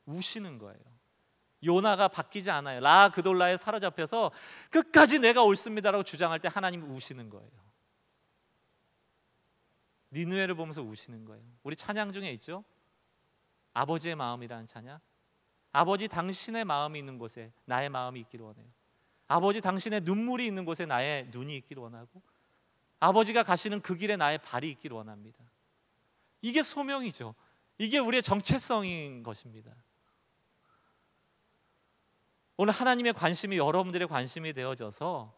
우시는 거예요. 요나가 바뀌지 않아요. 라그돌라에 사로잡혀서 끝까지 내가 옳습니다라고 주장할 때 하나님이 우시는 거예요. 니느웨를 보면서 우시는 거예요. 우리 찬양 중에 있죠? 아버지의 마음이라는 찬양. 아버지 당신의 마음이 있는 곳에 나의 마음이 있기를 원해요. 아버지 당신의 눈물이 있는 곳에 나의 눈이 있기를 원하고 아버지가 가시는 그 길에 나의 발이 있기를 원합니다. 이게 소명이죠. 이게 우리의 정체성인 것입니다. 오늘 하나님의 관심이 여러분들의 관심이 되어져서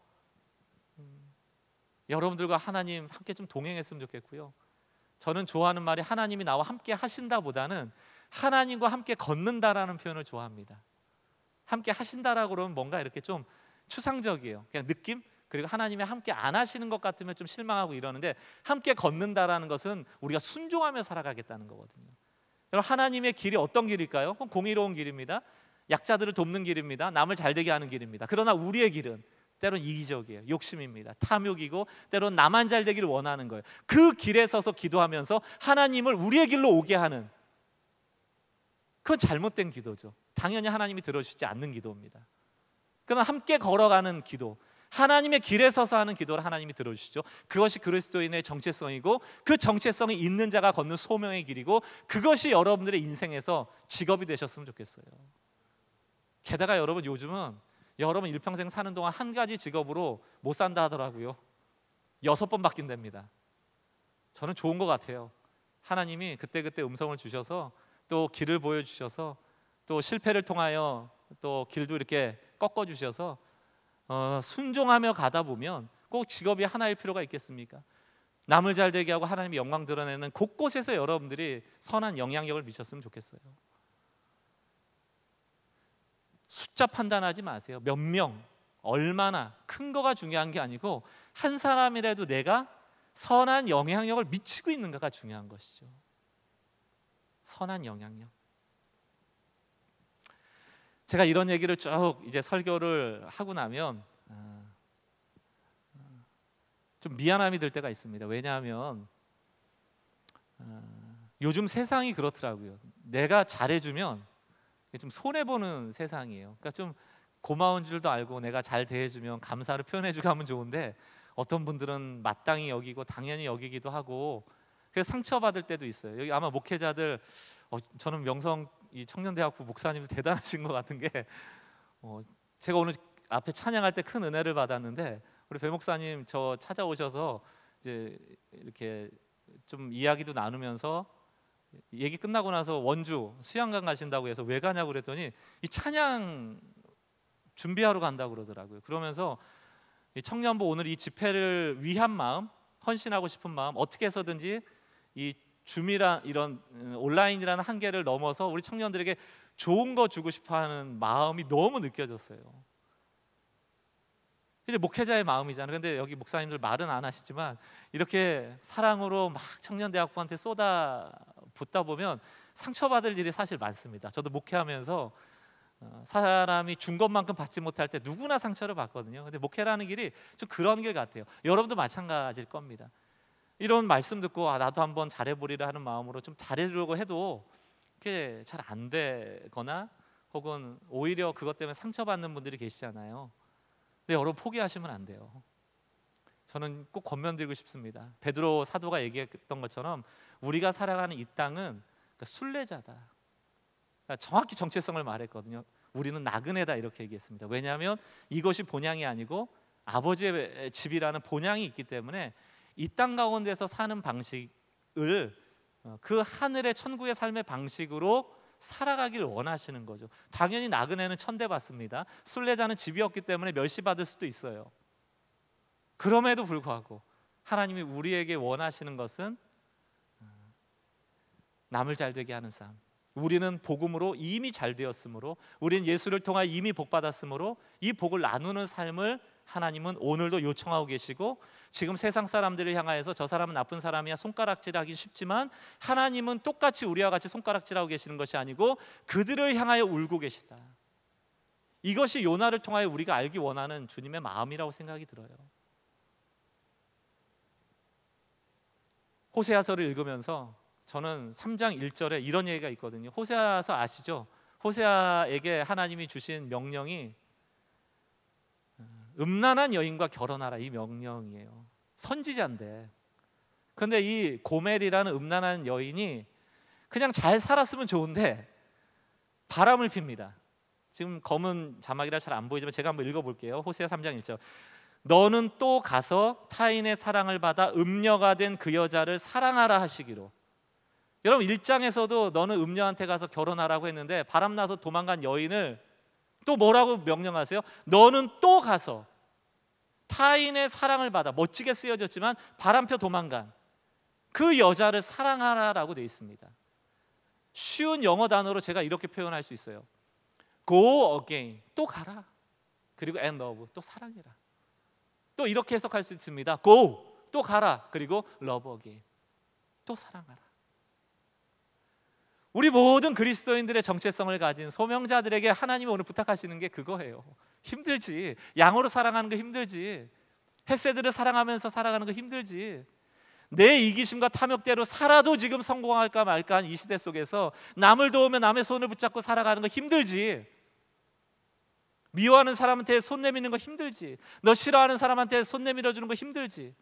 여러분들과 하나님 함께 좀 동행했으면 좋겠고요. 저는 좋아하는 말이 하나님이 나와 함께 하신다보다는 하나님과 함께 걷는다라는 표현을 좋아합니다. 함께 하신다라고 그러면 뭔가 이렇게 좀 추상적이에요. 그냥 느낌? 그리고 하나님이 함께 안 하시는 것 같으면 좀 실망하고 이러는데 함께 걷는다라는 것은 우리가 순종하며 살아가겠다는 거거든요. 여러분 하나님의 길이 어떤 길일까요? 그건 공의로운 길입니다. 약자들을 돕는 길입니다. 남을 잘되게 하는 길입니다. 그러나 우리의 길은 때론 이기적이에요. 욕심입니다. 탐욕이고 때론 나만 잘되기를 원하는 거예요. 그 길에 서서 기도하면서 하나님을 우리의 길로 오게 하는 그건 잘못된 기도죠. 당연히 하나님이 들어주지 않는 기도입니다. 그러나 함께 걸어가는 기도, 하나님의 길에 서서 하는 기도를 하나님이 들어주시죠. 그것이 그리스도인의 정체성이고 그 정체성이 있는 자가 걷는 소명의 길이고 그것이 여러분들의 인생에서 직업이 되셨으면 좋겠어요. 게다가 여러분 요즘은 여러분 일평생 사는 동안 한 가지 직업으로 못 산다 하더라고요. 6번 바뀐답니다. 저는 좋은 것 같아요. 하나님이 그때그때 음성을 주셔서 또 길을 보여주셔서 또 실패를 통하여 또 길도 이렇게 꺾어주셔서 순종하며 가다 보면 꼭 직업이 하나일 필요가 있겠습니까? 남을 잘 되게 하고 하나님의 영광 드러내는 곳곳에서 여러분들이 선한 영향력을 미쳤으면 좋겠어요. 숫자 판단하지 마세요. 몇 명, 얼마나 큰 거가 중요한 게 아니고 한 사람이라도 내가 선한 영향력을 미치고 있는가가 중요한 것이죠. 선한 영향력. 제가 이런 얘기를 쭉 이제 설교를 하고 나면 좀 미안함이 들 때가 있습니다. 왜냐하면 요즘 세상이 그렇더라고요. 내가 잘해주면 좀 손해보는 세상이에요. 그러니까 좀 고마운 줄도 알고 내가 잘 대해주면 감사를 표현해주고 하면 좋은데 어떤 분들은 마땅히 여기고 당연히 여기기도 하고 그래서 상처받을 때도 있어요. 여기 아마 목회자들 저는 명성 이 청년대학부 목사님도 대단하신 것 같은 게 제가 오늘 앞에 찬양할 때 큰 은혜를 받았는데 우리 배 목사님 저 찾아오셔서 이제 이렇게 좀 이야기도 나누면서 얘기 끝나고 나서 원주 수양관 가신다고 해서 왜 가냐고 그랬더니 이 찬양 준비하러 간다고 그러더라고요. 그러면서 이 청년부 오늘 이 집회를 위한 마음, 헌신하고 싶은 마음 어떻게 해서든지 이 줌이란 이런 온라인이라는 한계를 넘어서 우리 청년들에게 좋은 거 주고 싶어하는 마음이 너무 느껴졌어요. 이제 목회자의 마음이잖아요. 근데 여기 목사님들 말은 안 하시지만 이렇게 사랑으로 막 청년대학부한테 쏟아붓다 보면 상처받을 일이 사실 많습니다. 저도 목회하면서 사람이 준 것만큼 받지 못할 때 누구나 상처를 받거든요. 근데 목회라는 길이 좀 그런 길 같아요. 여러분도 마찬가지일 겁니다. 이런 말씀 듣고 나도 한번 잘해보리라 하는 마음으로 좀 잘해주려고 해도 그게 잘 안 되거나 혹은 오히려 그것 때문에 상처받는 분들이 계시잖아요. 근데 여러분 포기하시면 안 돼요. 저는 꼭 권면드리고 싶습니다. 베드로 사도가 얘기했던 것처럼 우리가 살아가는 이 땅은 순례자다. 그러니까 정확히 정체성을 말했거든요. 우리는 나그네다 이렇게 얘기했습니다. 왜냐하면 이것이 본향이 아니고 아버지의 집이라는 본향이 있기 때문에 이 땅 가운데서 사는 방식을 그 하늘의 천국의 삶의 방식으로 살아가길 원하시는 거죠. 당연히 나그네는 천대받습니다. 순례자는 집이 없기 때문에 멸시받을 수도 있어요. 그럼에도 불구하고 하나님이 우리에게 원하시는 것은 남을 잘 되게 하는 삶. 우리는 복음으로 이미 잘 되었으므로 우리는 예수를 통하여 이미 복받았으므로 이 복을 나누는 삶을 하나님은 오늘도 요청하고 계시고 지금 세상 사람들을 향하여서 저 사람은 나쁜 사람이야 손가락질하기 쉽지만 하나님은 똑같이 우리와 같이 손가락질하고 계시는 것이 아니고 그들을 향하여 울고 계시다. 이것이 요나를 통하여 우리가 알기 원하는 주님의 마음이라고 생각이 들어요. 호세아서를 읽으면서 저는 3장 1절에 이런 얘기가 있거든요. 호세아서 아시죠? 호세아에게 하나님이 주신 명령이 음란한 여인과 결혼하라 이 명령이에요. 선지자인데. 그런데 이 고멜이라는 음란한 여인이 그냥 잘 살았으면 좋은데 바람을 핍니다. 지금 검은 자막이라 잘 안 보이지만 제가 한번 읽어볼게요. 호세아 3장 1절. 너는 또 가서 타인의 사랑을 받아 음녀가 된 그 여자를 사랑하라 하시기로. 여러분 1장에서도 너는 음녀한테 가서 결혼하라고 했는데 바람나서 도망간 여인을 또 뭐라고 명령하세요? 너는 또 가서 타인의 사랑을 받아 멋지게 쓰여졌지만 바람펴 도망간 그 여자를 사랑하라라고 되어 있습니다. 쉬운 영어 단어로 제가 이렇게 표현할 수 있어요. Go again, 또 가라. 그리고 and love, 또 사랑해라. 또 이렇게 해석할 수 있습니다. Go, 또 가라. 그리고 love again, 또 사랑하라. 우리 모든 그리스도인들의 정체성을 가진 소명자들에게 하나님이 오늘 부탁하시는 게 그거예요. 힘들지. 양으로 사랑하는 거 힘들지. 햇새들을 사랑하면서 살아가는 거 힘들지. 내 이기심과 탐욕대로 살아도 지금 성공할까 말까 이 시대 속에서 남을 도우며 남의 손을 붙잡고 살아가는 거 힘들지. 미워하는 사람한테 손 내미는 거 힘들지. 너 싫어하는 사람한테 손 내밀어 주는 거 힘들지.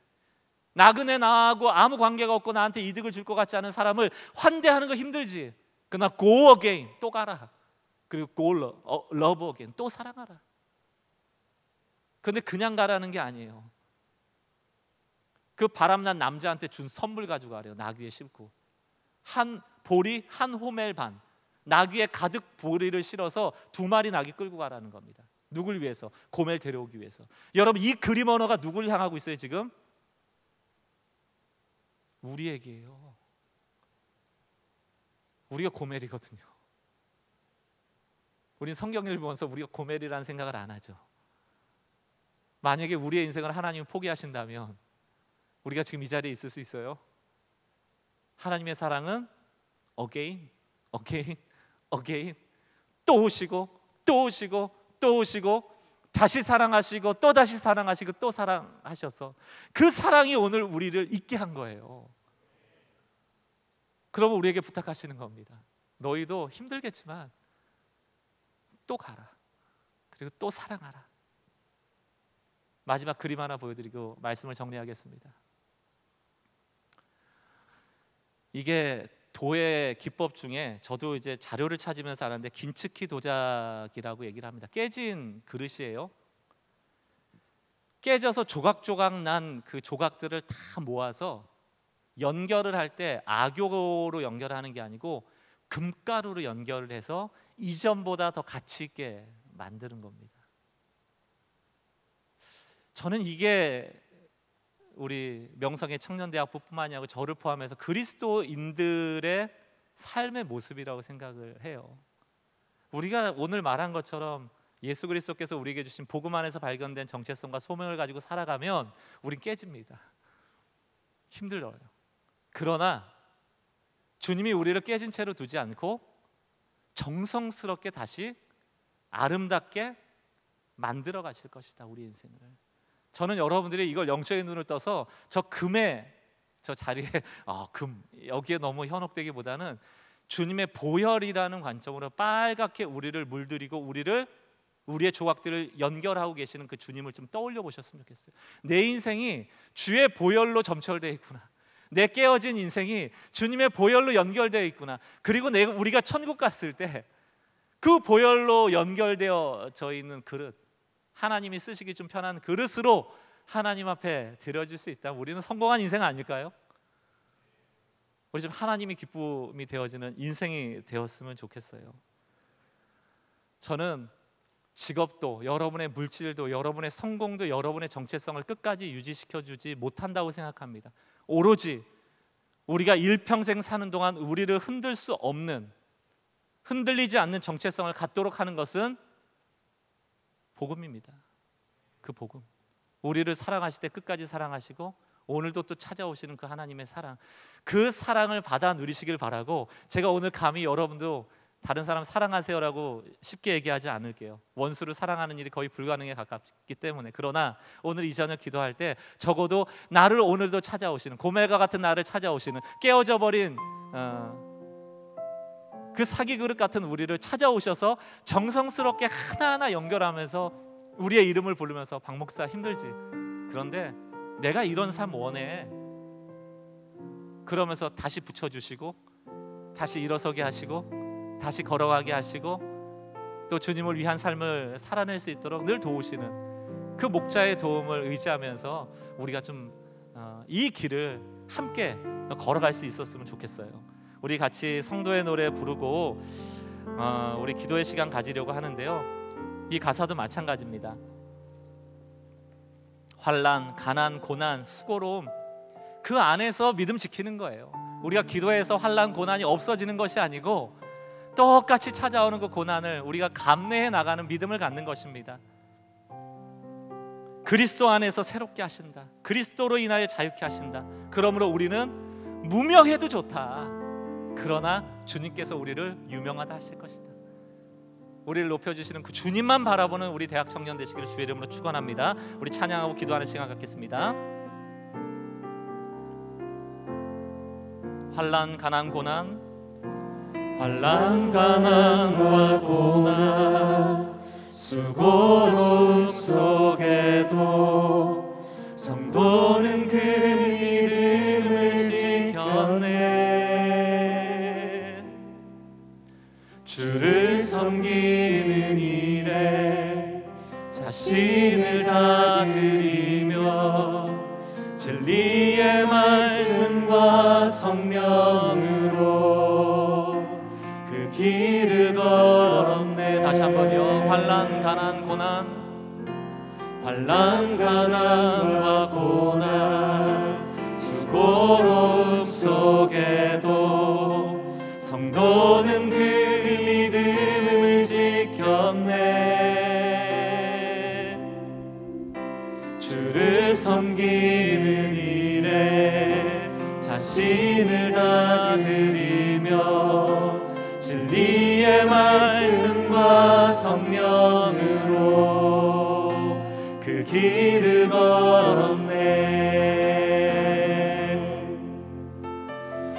나그네 나하고 아무 관계가 없고 나한테 이득을 줄 것 같지 않은 사람을 환대하는 거 힘들지. 그러나 go again, 또 가라. 그리고 go love again, 또 사랑하라. 근데 그냥 가라는 게 아니에요. 그 바람난 남자한테 준 선물 가지고 가래요. 나귀에 싣고 한 보리 한 호멜 반, 나귀에 가득 보리를 실어서 2마리 나귀 끌고 가라는 겁니다. 누굴 위해서? 고멜 데려오기 위해서. 여러분, 이 그림 언어가 누구를 향하고 있어요 지금? 우리에게요. 우리가 고멜이거든요. 우린 성경을 보면서 우리가 고멜이라는 생각을 안 하죠. 만약에 우리의 인생을 하나님이 포기하신다면 우리가 지금 이 자리에 있을 수 있어요? 하나님의 사랑은 again, again, again, 또 오시고 또 오시고 또 오시고 다시 사랑하시고 또 다시 사랑하시고 또 사랑하셔서 그 사랑이 오늘 우리를 있게 한 거예요. 그러면 우리에게 부탁하시는 겁니다. 너희도 힘들겠지만 또 가라. 그리고 또 사랑하라. 마지막 그림 하나 보여드리고 말씀을 정리하겠습니다. 이게 도의 기법 중에 저도 이제 자료를 찾으면서 알았는데 긴츠키 도자기라고 얘기를 합니다. 깨진 그릇이에요. 깨져서 조각조각 난 그 조각들을 다 모아서 연결을 할 때 악교로 연결하는 게 아니고 금가루로 연결을 해서 이전보다 더 가치 있게 만드는 겁니다. 저는 이게 우리 명성의 청년대학부뿐만이 아니고 저를 포함해서 그리스도인들의 삶의 모습이라고 생각을 해요. 우리가 오늘 말한 것처럼 예수 그리스도께서 우리에게 주신 복음 안에서 발견된 정체성과 소명을 가지고 살아가면 우린 깨집니다. 힘들어요. 그러나 주님이 우리를 깨진 채로 두지 않고 정성스럽게 다시 아름답게 만들어 가실 것이다, 우리 인생을. 저는 여러분들이 이걸 영적인 눈을 떠서 저 금의 저 자리에 금 여기에 너무 현혹되기보다는 주님의 보혈이라는 관점으로 빨갛게 우리를 물들이고 우리의 조각들을 연결하고 계시는 그 주님을 좀 떠올려 보셨으면 좋겠어요. 내 인생이 주의 보혈로 점철되어 있구나. 내 깨어진 인생이 주님의 보혈로 연결되어 있구나. 그리고 우리가 천국 갔을 때 그 보혈로 연결되어져 있는 그릇, 하나님이 쓰시기 좀 편한 그릇으로 하나님 앞에 드려질 수 있다면 우리는 성공한 인생 아닐까요? 우리 좀 하나님이 기쁨이 되어지는 인생이 되었으면 좋겠어요. 저는 직업도, 여러분의 물질도, 여러분의 성공도, 여러분의 정체성을 끝까지 유지시켜주지 못한다고 생각합니다. 오로지 우리가 일평생 사는 동안 우리를 흔들 수 없는, 흔들리지 않는 정체성을 갖도록 하는 것은 복음입니다. 그 복음, 우리를 사랑하실 때 끝까지 사랑하시고 오늘도 또 찾아오시는 그 하나님의 사랑, 그 사랑을 받아 누리시길 바라고, 제가 오늘 감히 여러분도 다른 사람 사랑하세요라고 쉽게 얘기하지 않을게요. 원수를 사랑하는 일이 거의 불가능에 가깝기 때문에. 그러나 오늘 이 저녁 기도할 때 적어도 나를 오늘도 찾아오시는, 고멜과 같은 나를 찾아오시는, 깨어져 버린 그 사기 그릇 같은 우리를 찾아오셔서 정성스럽게 하나하나 연결하면서 우리의 이름을 부르면서 박 목사 힘들지? 그런데 내가 이런 삶 원해. 그러면서 다시 붙여주시고 다시 일어서게 하시고 다시 걸어가게 하시고 또 주님을 위한 삶을 살아낼 수 있도록 늘 도우시는 그 목자의 도움을 의지하면서 우리가 좀 이 길을 함께 걸어갈 수 있었으면 좋겠어요. 우리 같이 성도의 노래 부르고 우리 기도의 시간 가지려고 하는데요, 이 가사도 마찬가지입니다. 환난, 가난, 고난, 수고로움, 그 안에서 믿음 지키는 거예요. 우리가 기도해서 환난, 고난이 없어지는 것이 아니고 똑같이 찾아오는 그 고난을 우리가 감내해 나가는 믿음을 갖는 것입니다. 그리스도 안에서 새롭게 하신다. 그리스도로 인하여 자유케 하신다. 그러므로 우리는 무명해도 좋다. 그러나 주님께서 우리를 유명하다 하실 것이다. 우리를 높여주시는 그 주님만 바라보는 우리 대학 청년 되시기를 주의 이름으로 축원합니다. 우리 찬양하고 기도하는 시간 갖겠습니다. 환난 가난 고난, 환난 가난과 고난, 수고로움 속에도 성도는 그 믿음을 지켰네. 주를 섬기는 일에 자신을 다 드리며 진리의 말씀과 성령으로 그 길을 걸었네. 다시 한번요. 환난 가난 고난, 환난 가난과 고난, 수고로움 속에도 성도는 그 믿음을 지켰네. 주를 섬기는 일에 자신을 다 드리며 진리의 말씀과 성령으로 그 길을 걸었네.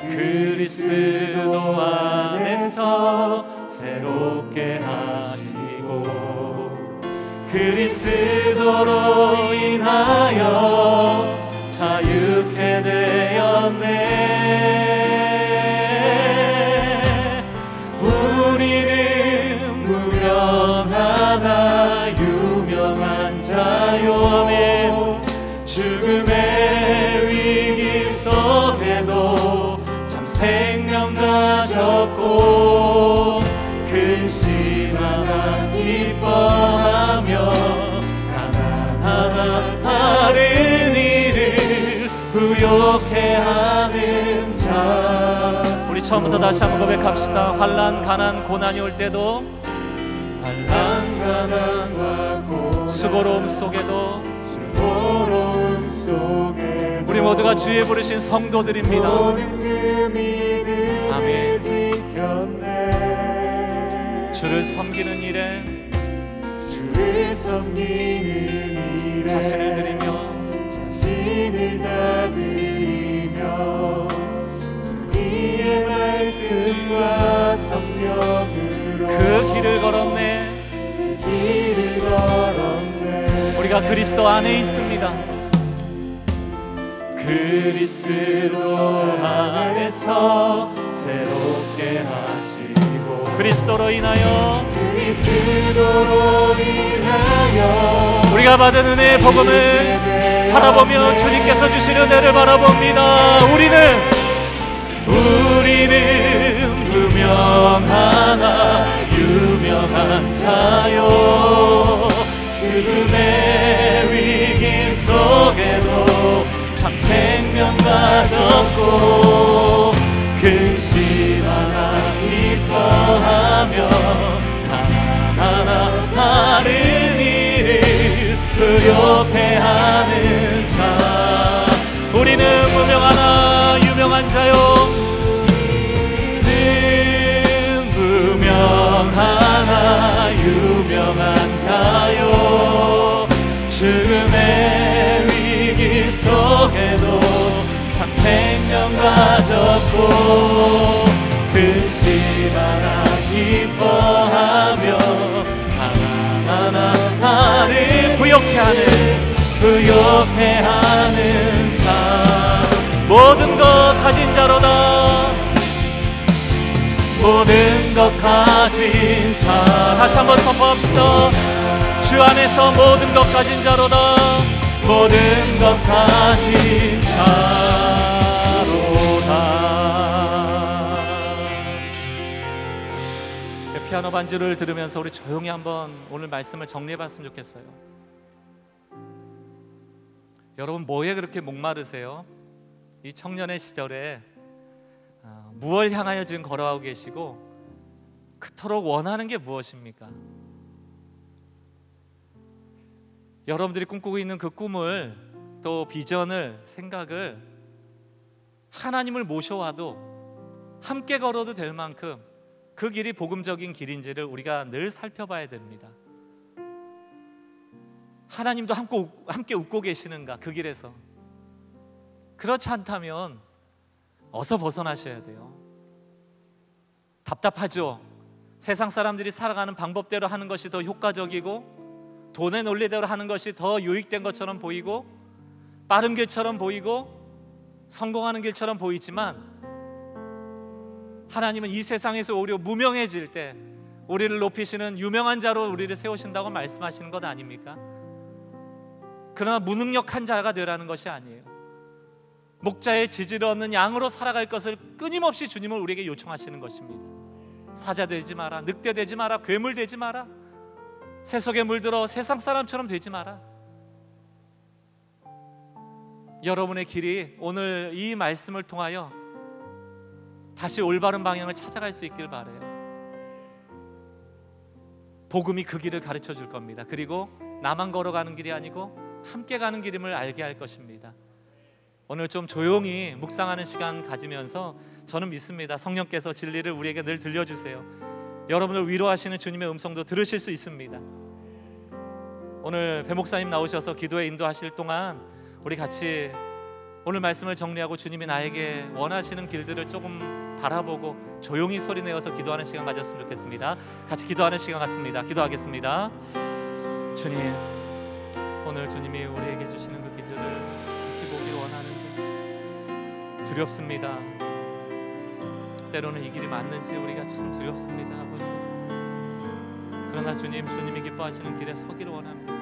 그리스도 안에서 새롭게 하시고 그리스도로 인하여 자유케 되었네. 우리는 무명하나 유명한 자요. 아멘. 죽음의 위기 속에도 참 생명 가졌고 근심 하나 기뻐하며 가난하나 다른 이를 부욕해 하는 자. 우리 처음부터 다시 한번 고백합시다. 환난 가난 고난이 올 때도, 환난 가난과 고난, 수고로움 속에도, 수고로움 속에도 우리 모두가 주의 부르신 성도들입니다. 아멘. 주를 섬기는 일에 자신을 드리며 다 드리며 진리의 말씀과 성령으로 그 길을 걸었네. 우리가 그리스도 안에 있습니다. 그리스도 안에서 새롭게 하시고 그리스도로 인하여 우리가 받은 은혜의 복음을 바라보며 주님께서 주신 은혜를 바라봅니다. 우리는 무명하나 유명한 자요. 죽음의 위기 속에도 참 생명 가졌고 근심 하나 기뻐하며 하나하나 다른 일을 의욕해 하는 자. 우리는 무명하나 유명한 자요. 무명하나 유명한 자요. 죽음의 위기 속에도 참 생명 가졌고 근심 하나 기뻐하며 하나하나 다른 부욕해 하는 자. 모든 것 가진 자로다. 모든 것 가진 자. 다시 한번 선포합시다. 주 안에서 모든 것 가진 자로다. 모든 것 가진 자로다. 피아노 반주를 들으면서 우리 조용히 한번 오늘 말씀을 정리해봤으면 좋겠어요. 여러분 뭐에 그렇게 목마르세요? 이 청년의 시절에 무엇을 향하여 지금 걸어가고 계시고 그토록 원하는 게 무엇입니까? 여러분들이 꿈꾸고 있는 그 꿈을 또 비전을 생각을 하나님을 모셔와도 함께 걸어도 될 만큼 그 길이 복음적인 길인지를 우리가 늘 살펴봐야 됩니다. 하나님도 함께 웃고 계시는가 그 길에서. 그렇지 않다면 어서 벗어나셔야 돼요. 답답하죠. 세상 사람들이 살아가는 방법대로 하는 것이 더 효과적이고 돈의 논리대로 하는 것이 더 유익된 것처럼 보이고 빠른 길처럼 보이고 성공하는 길처럼 보이지만, 하나님은 이 세상에서 오히려 무명해질 때 우리를 높이시는 유명한 자로 우리를 세우신다고 말씀하시는 것 아닙니까? 그러나 무능력한 자가 되라는 것이 아니에요. 목자의 지지를 얻는 양으로 살아갈 것을 끊임없이 주님은 우리에게 요청하시는 것입니다. 사자 되지 마라, 늑대 되지 마라, 괴물 되지 마라, 세속에 물들어 세상 사람처럼 되지 마라. 여러분의 길이 오늘 이 말씀을 통하여 다시 올바른 방향을 찾아갈 수 있길 바라요. 복음이 그 길을 가르쳐 줄 겁니다. 그리고 나만 걸어가는 길이 아니고 함께 가는 길임을 알게 할 것입니다. 오늘 좀 조용히 묵상하는 시간 가지면서 저는 믿습니다. 성령께서 진리를 우리에게 늘 들려주세요. 여러분을 위로하시는 주님의 음성도 들으실 수 있습니다. 오늘 배 목사님 나오셔서 기도에 인도하실 동안 우리 같이 오늘 말씀을 정리하고 주님이 나에게 원하시는 길들을 조금 바라보고 조용히 소리내어서 기도하는 시간 가졌으면 좋겠습니다. 같이 기도하는 시간 같습니다. 기도하겠습니다. 주님, 오늘 주님이 우리에게 주시는 그 길들을 이렇게 보기를 원하는데 두렵습니다. 때로는 이 길이 맞는지 우리가 참 두렵습니다, 아버지. 그러나 주님, 주님이 기뻐하시는 길에 서기를 원합니다.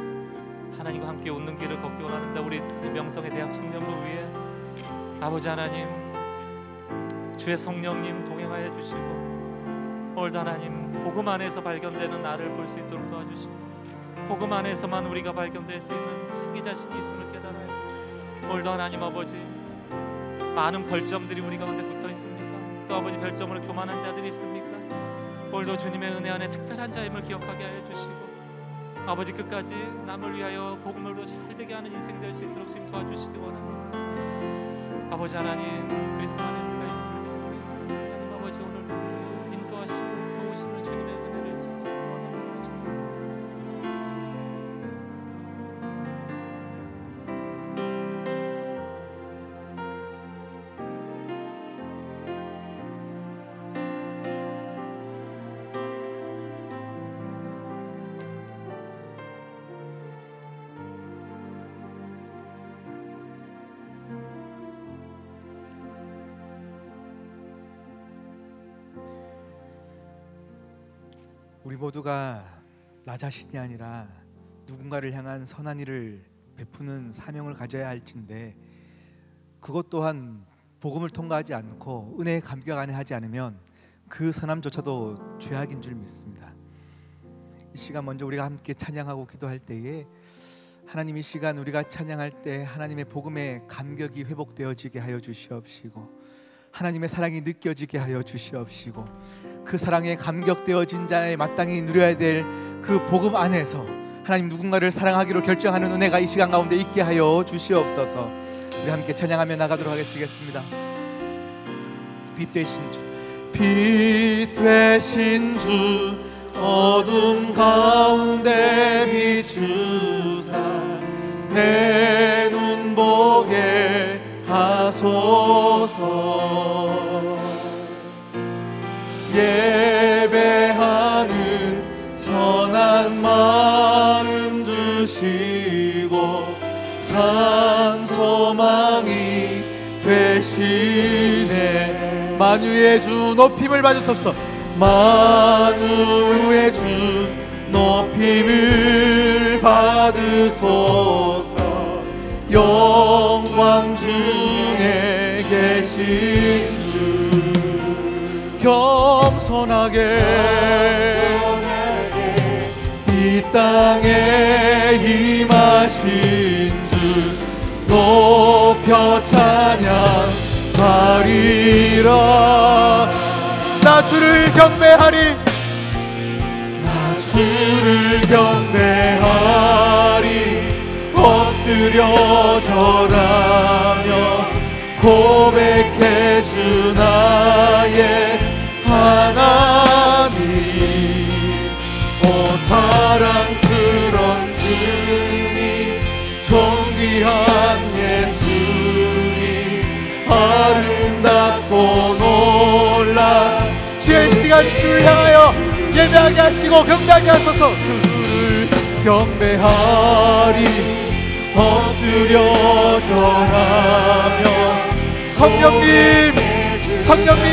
하나님과 함께 웃는 길을 걷기 원합니다. 우리 명성의 대학 청년부 위에 아버지 하나님, 주의 성령님 동행하여 주시고, 오늘도 하나님 복음 안에서 발견되는 나를 볼 수 있도록 도와주시고, 복음 안에서만 우리가 발견될 수 있는 자기 자신이 있음을 깨달아요. 오늘도 하나님 아버지, 많은 벌점들이 우리 가운데 붙어 있습니까? 또 아버지 별점으로 교만한 자들이 있습니까? 오늘도 주님의 은혜 안에 특별한 자임을 기억하게 하여 주시고, 아버지 끝까지 남을 위하여 복음을 더 잘되게 하는 인생 될 수 있도록 주님 도와주시기 원합니다. 아버지 하나님, 그리스도 안에 우리가 있음을 믿습니다. 하나님 아버지, 오늘도 우리를 인도하시고 도우시는 주님의 은혜를 찾기 원합니다. 주님. 우리 모두가 나 자신이 아니라 누군가를 향한 선한 일을 베푸는 사명을 가져야 할진데, 그것 또한 복음을 통과하지 않고 은혜의 감격 안에 하지 않으면 그 선함조차도 죄악인 줄 믿습니다. 이 시간 먼저 우리가 함께 찬양하고 기도할 때에 하나님, 이 시간 우리가 찬양할 때 하나님의 복음의 감격이 회복되어지게 하여 주시옵시고, 하나님의 사랑이 느껴지게 하여 주시옵시고, 그 사랑에 감격되어진 자에 마땅히 누려야 될 그 복음 안에서 하나님 누군가를 사랑하기로 결정하는 은혜가 이 시간 가운데 있게 하여 주시옵소서. 우리 함께 찬양하며 나가도록 하겠습니다. 빛 되신 주, 빛 되신 주, 어둠 가운데 비추사 내 눈 보게 하소서. 예배하는 선한 마음 주시고 산소망이 되시네. 만유의 주 높임을 받으소서. 만유의 주 높임을 받으소서. 영광 중에 계신 주 겸손하게 이 땅에 임하신 주 높여 찬양하리라. 나 주를 경배하리, 나 주를 경배하리. 엎드려 절하며 고백해 주 나의 하나님. 오 사랑스런 주님, 존귀한 예수님, 아름답 아름답고 놀라. 주의 시간 주를 향하여 예배하게 하시고 경배하게 하소서. 주를 경배하리 엎드려 절하며. 성령님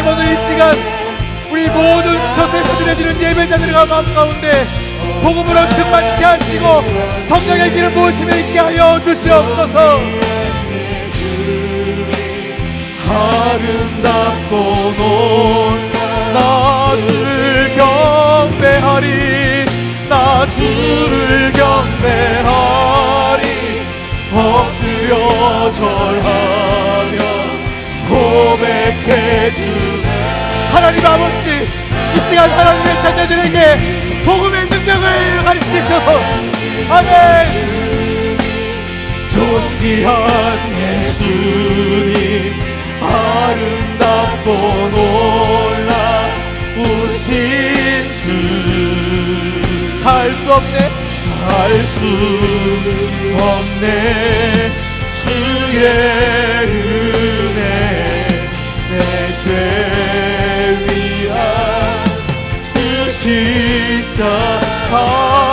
오늘 이 시간 우리 모든 저세에서 드려지는 예배자들의 마음 가운데 복음으로 충만케 하시고 성령의 기름 부으심에 있게 하여 주시옵소서. 아름답고 나 주를 경배하리 나 주를 경배하리 엎드려 절하며 고백해 주. 하나님 아버지, 이 시간 하나님의 자녀들에게 복음의 능력을 가르치셔서 아멘. 존귀한 예수님 아름답고 놀라우신 주. 다 알 수 없네 주의 은혜 내 죄 위한 주 십자가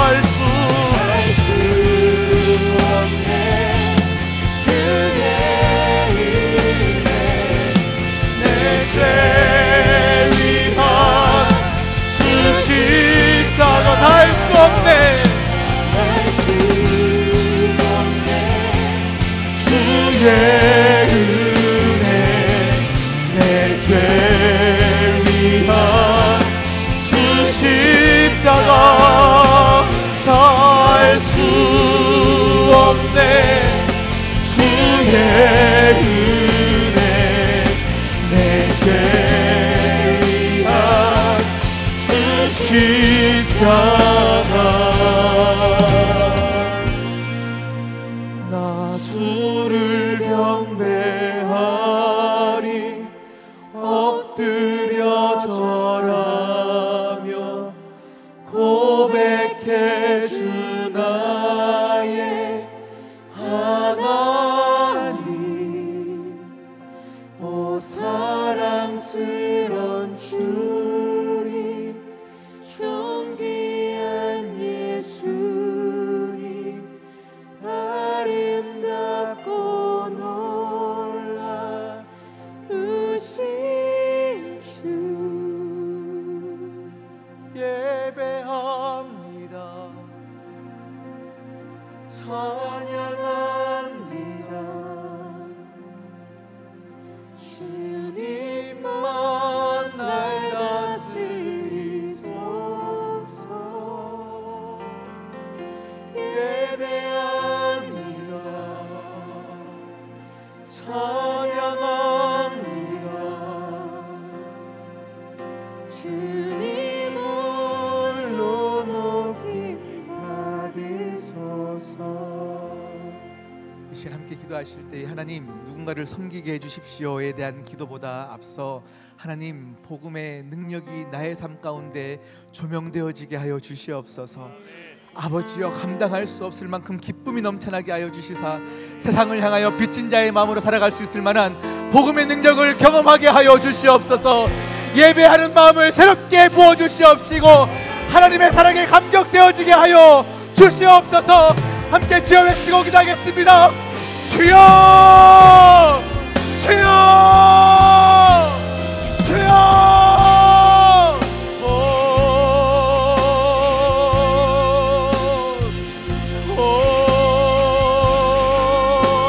알 수 없네 주의 은혜 내 죄 위한 주 십자가 다 알 수 없네 주의 은혜 내 죄 위한 주 십자가 다 알 수 없네 주의 은혜 내 죄 위한 주 십자가. 나 주를 경배하리 엎드려 절하며 고백해 주 나의 하나님. 오 사랑스런 주님 존귀한 예수님 아름답고 놀라우신 주 예배합니다 찬양합니다 주님만 날 다스리소서 예배합니다 찬양합니다 주님 홀로 높임 받으소서. 이 시간 함께 기도하실 때 하나님 누군가를 섬기게 해주십시오에 대한 기도보다 앞서 하나님 복음의 능력이 나의 삶 가운데 조명되어지게 하여 주시옵소서. 아버지여 감당할 수 없을 만큼 기쁨이 넘쳐나게 하여 주시사 세상을 향하여 빚진 자의 마음으로 살아갈 수 있을 만한 복음의 능력을 경험하게 하여 주시옵소서. 예배하는 마음을 새롭게 부어주시옵시고 하나님의 사랑에 감격되어지게 하여 주시옵소서. 함께 주여 외치고 기도하겠습니다. 주여 주여 주여.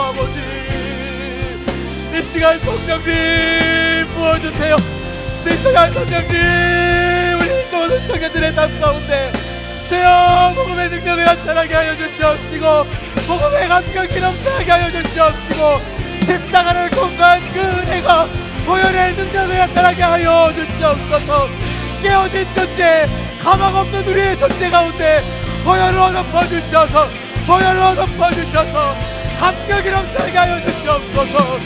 아버지 이 시간 성령님 부어주세요. 이 시간 성령님 우리 모든 청년들의 삶 가운데 주여 복음의 능력을 나타나게 하여 주시옵시고 복음의 감격이 넘쳐나게 하여 주시옵시고 십자가를 공간 그 은혜가 보혈의 능력을 나타나게 하여 주시옵소서. 깨어진 존재 가망 없는 우리의 존재 가운데 보혈로 덮어주셔서 보혈로 덮어주셔서 감격이 넘쳐나게 하여 주시옵소서.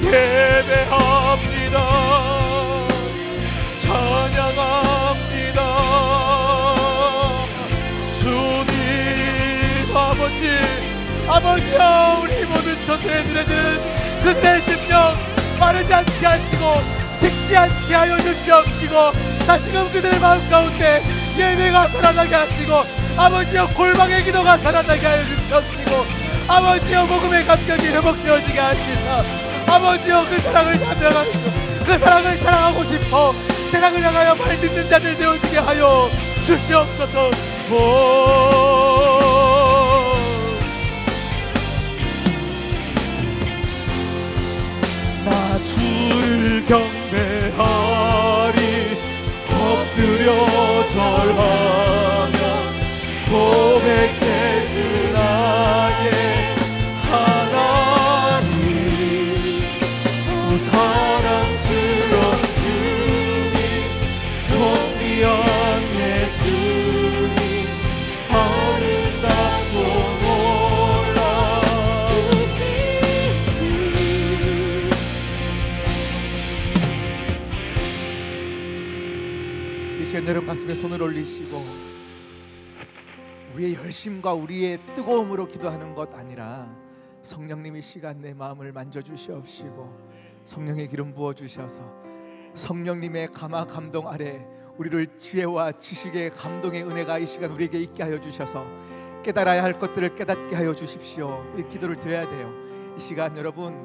예배합니다 찬양합니다 주님 아버지여 우리 모든 처소에 드려지는 그 그들의 심령 마르지 않게 하시고 식지 않게 하여 주시옵시고, 다시금 그들의 마음 가운데 예배가 살아나게 하시고, 아버지여 골방의 기도가 살아나게 하여 주시옵시고, 아버지여 복음의 감격이 회복되어지게 하시사, 아버지여 그 사랑을 감명하시고 그 사랑을 사랑하고 싶어 세상을 향하여 말 듣는 자들 되어지게 하여 주시옵소서. 나 주를 경배하리, 엎드려 절하며 고백해 주 나의 하나님, 오 사랑스러운 주님, 존귀한 예수님, 아름답고 놀라우신 주. 이 시간 여러분 가슴에 손을 올리시고 우리의 열심과 우리의 뜨거움으로 기도하는 것 아니라 성령님이 시간 내 마음을 만져주시옵시고 성령의 기름 부어주셔서 성령님의 감화 감동 아래 우리를 지혜와 지식의 감동의 은혜가 이 시간 우리에게 있게 하여 주셔서 깨달아야 할 것들을 깨닫게 하여 주십시오. 이 기도를 드려야 돼요. 이 시간 여러분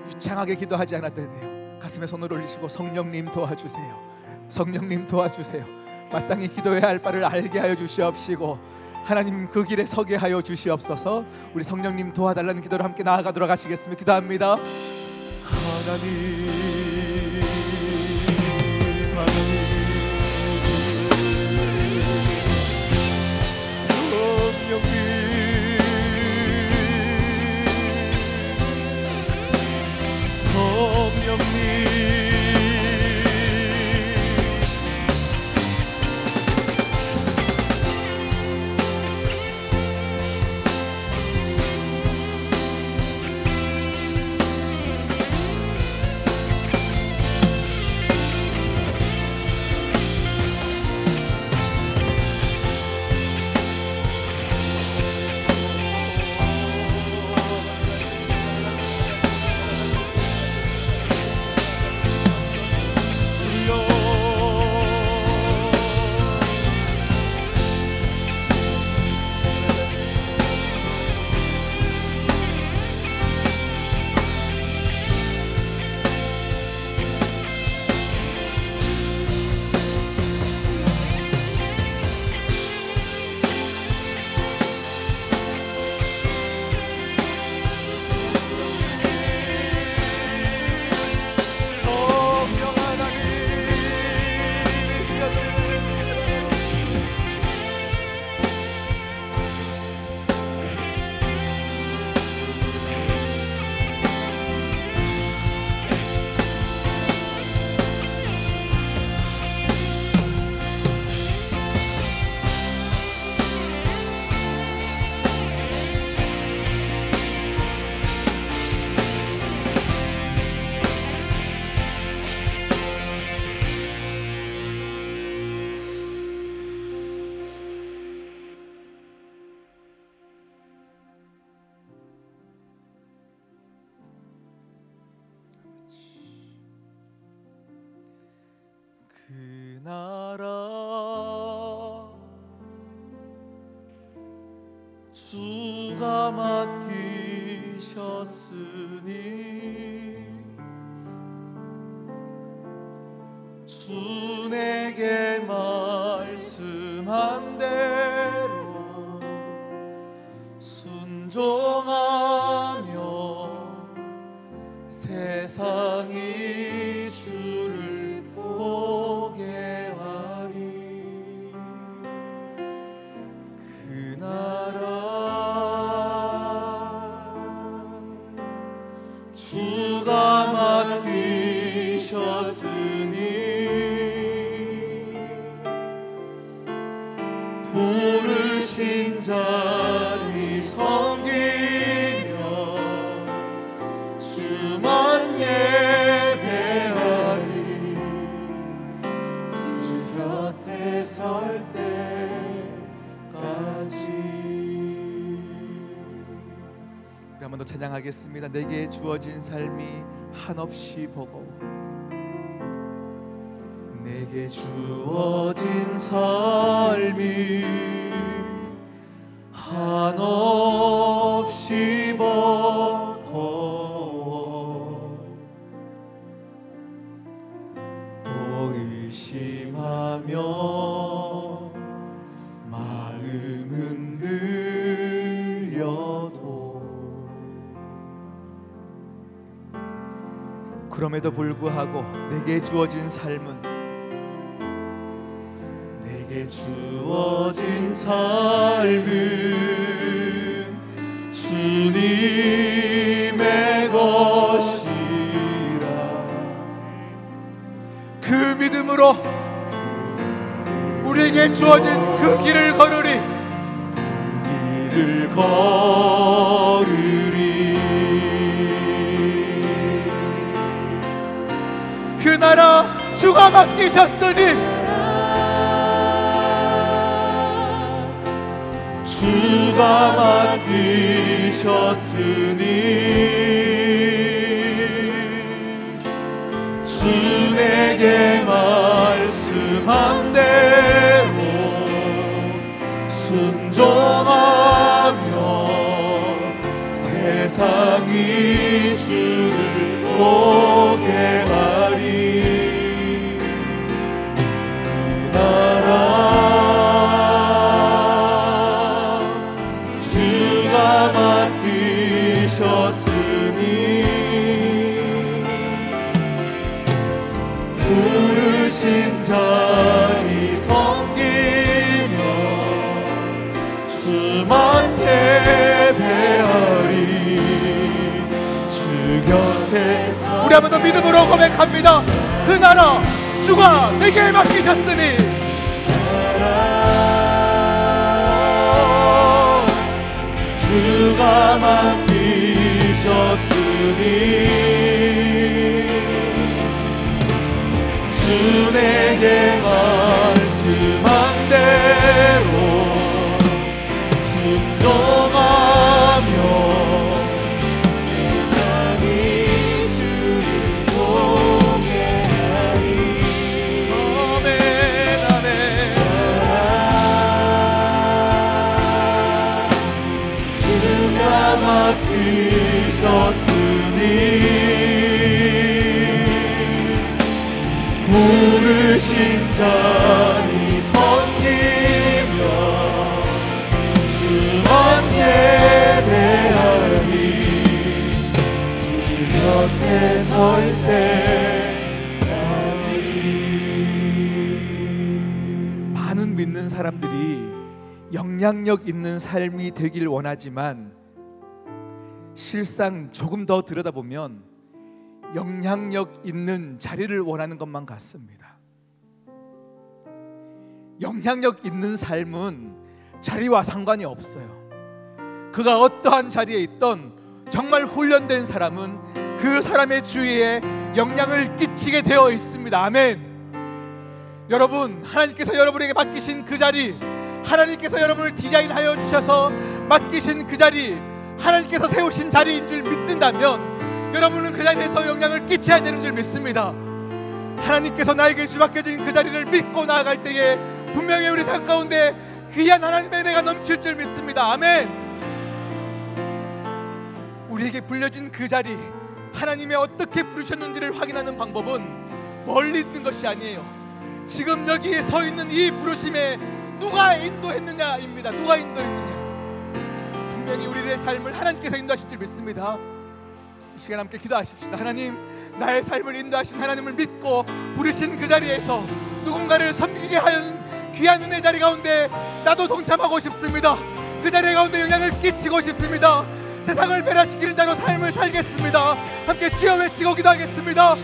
유창하게 기도하지 않아도 돼요. 가슴에 손을 올리시고 성령님 도와주세요. 성령님 도와주세요. 마땅히 기도해야 할 바를 알게 하여 주시옵시고 하나님 그 길에 서게 하여 주시옵소서. 우리 성령님 도와달라는 기도를 함께 나아가도록 하시겠습니다. 기도합니다. 하나님, 하나님, 성령님, 성령님, 그 나라 주가 맡기셨으니 주 내게 말씀한 대로 순종하며 세상이 주를 보게 하리. 그 나라 주가 맡기셨으니 부르신 자리 섬기며 주만 예배하리. 주 곁에 설 때까지. 우리 한 번 더 찬양하겠습니다. 내게 주어진 삶이 한없이 버거워. 내게 주어진 삶이 한없이 버거워. 또 의심하며 마음은 들려도 그럼에도 불구하고 내게 주어진 삶은 내게 주어진 삶은 주님의 것이라. 그 믿음으로 우리에게 주어진 그 길을 걸으리. 그 길을 걸으리. 그 나라 주가 맡기셨으니 주가 맡기셨으니 주 내게 말씀한 대로 순종하며 세상이 주를 보게 하리. 그 나라 부르신 자리 섬기며 주만 예배하리. 주 곁에 우리 한번 더 믿음으로 고백합니다. 그 나라 주가 내게 맡기셨으니 주가 맡기셨으니 주 내게 말씀한 대로 순종하며 세상이 주를 보게 하리. 아멘 아멘. 주가 맡기셨으니 부르신 자니 섬기며 주만 예배하리. 주 곁에 설 때까지. 많은 믿는 사람들이 영향력 있는 삶이 되길 원하지만 실상 조금 더 들여다보면 영향력 있는 자리를 원하는 것만 같습니다. 영향력 있는 삶은 자리와 상관이 없어요. 그가 어떠한 자리에 있던 정말 훈련된 사람은 그 사람의 주위에 영향을 끼치게 되어 있습니다. 아멘. 여러분, 하나님께서 여러분에게 맡기신 그 자리, 하나님께서 여러분을 디자인하여 주셔서 맡기신 그 자리, 하나님께서 세우신 자리인 줄 믿는다면 여러분은 그 자리에서 영향을 끼쳐야 되는 줄 믿습니다. 하나님께서 나에게 주맡겨진 그 자리를 믿고 나아갈 때에 분명히 우리 삶 가운데 귀한 하나님의 은혜가 넘칠 줄 믿습니다. 아멘. 우리에게 불려진 그 자리, 하나님이 어떻게 부르셨는지를 확인하는 방법은 멀리 있는 것이 아니에요. 지금 여기에 서 있는 이 부르심에 누가 인도했느냐입니다. 누가 인도했느냐. 분명히 우리의 삶을 하나님께서 인도하실 줄 믿습니다. 이 시간 함께 기도하십시다. 하나님, 나의 삶을 인도하신 하나님을 믿고 부르신 그 자리에서 누군가를 섬기게 하는 귀한 은혜 자리 가운데 나도 동참하고 싶습니다. 그 자리 가운데 영향을 끼치고 싶습니다. 세상을 변화시키는 자로 삶을 살겠습니다. 함께 주여 외치고 기도하겠습니다.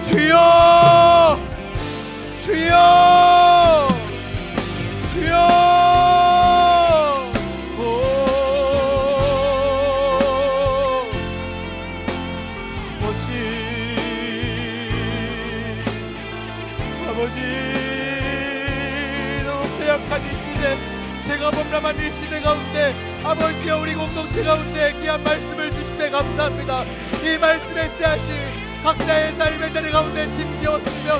주여, 주여, 주여. 아버지, 너무 패역한 이 시대 제가 코로나가 범람한 이 시대 가운데 아버지여 우리 공동체 가운데 귀한 말씀을 주시매 감사합니다. 이 말씀의 씨앗이 각자의 삶의 자리 가운데 심기었으며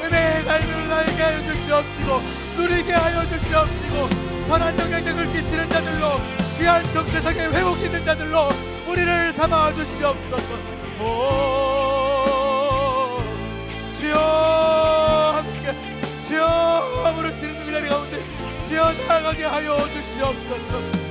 은혜의 삶을 살게 하여 주시옵시고 누리게 하여 주시옵시고 선한 영향력을 끼치는 자들로 귀한 정체성의 회복 있는 자들로 우리를 삼아 주시옵소서. 주여 함께 주여 부르시는 그 자리 가운데 주여 나아가게 하여 주시옵소서.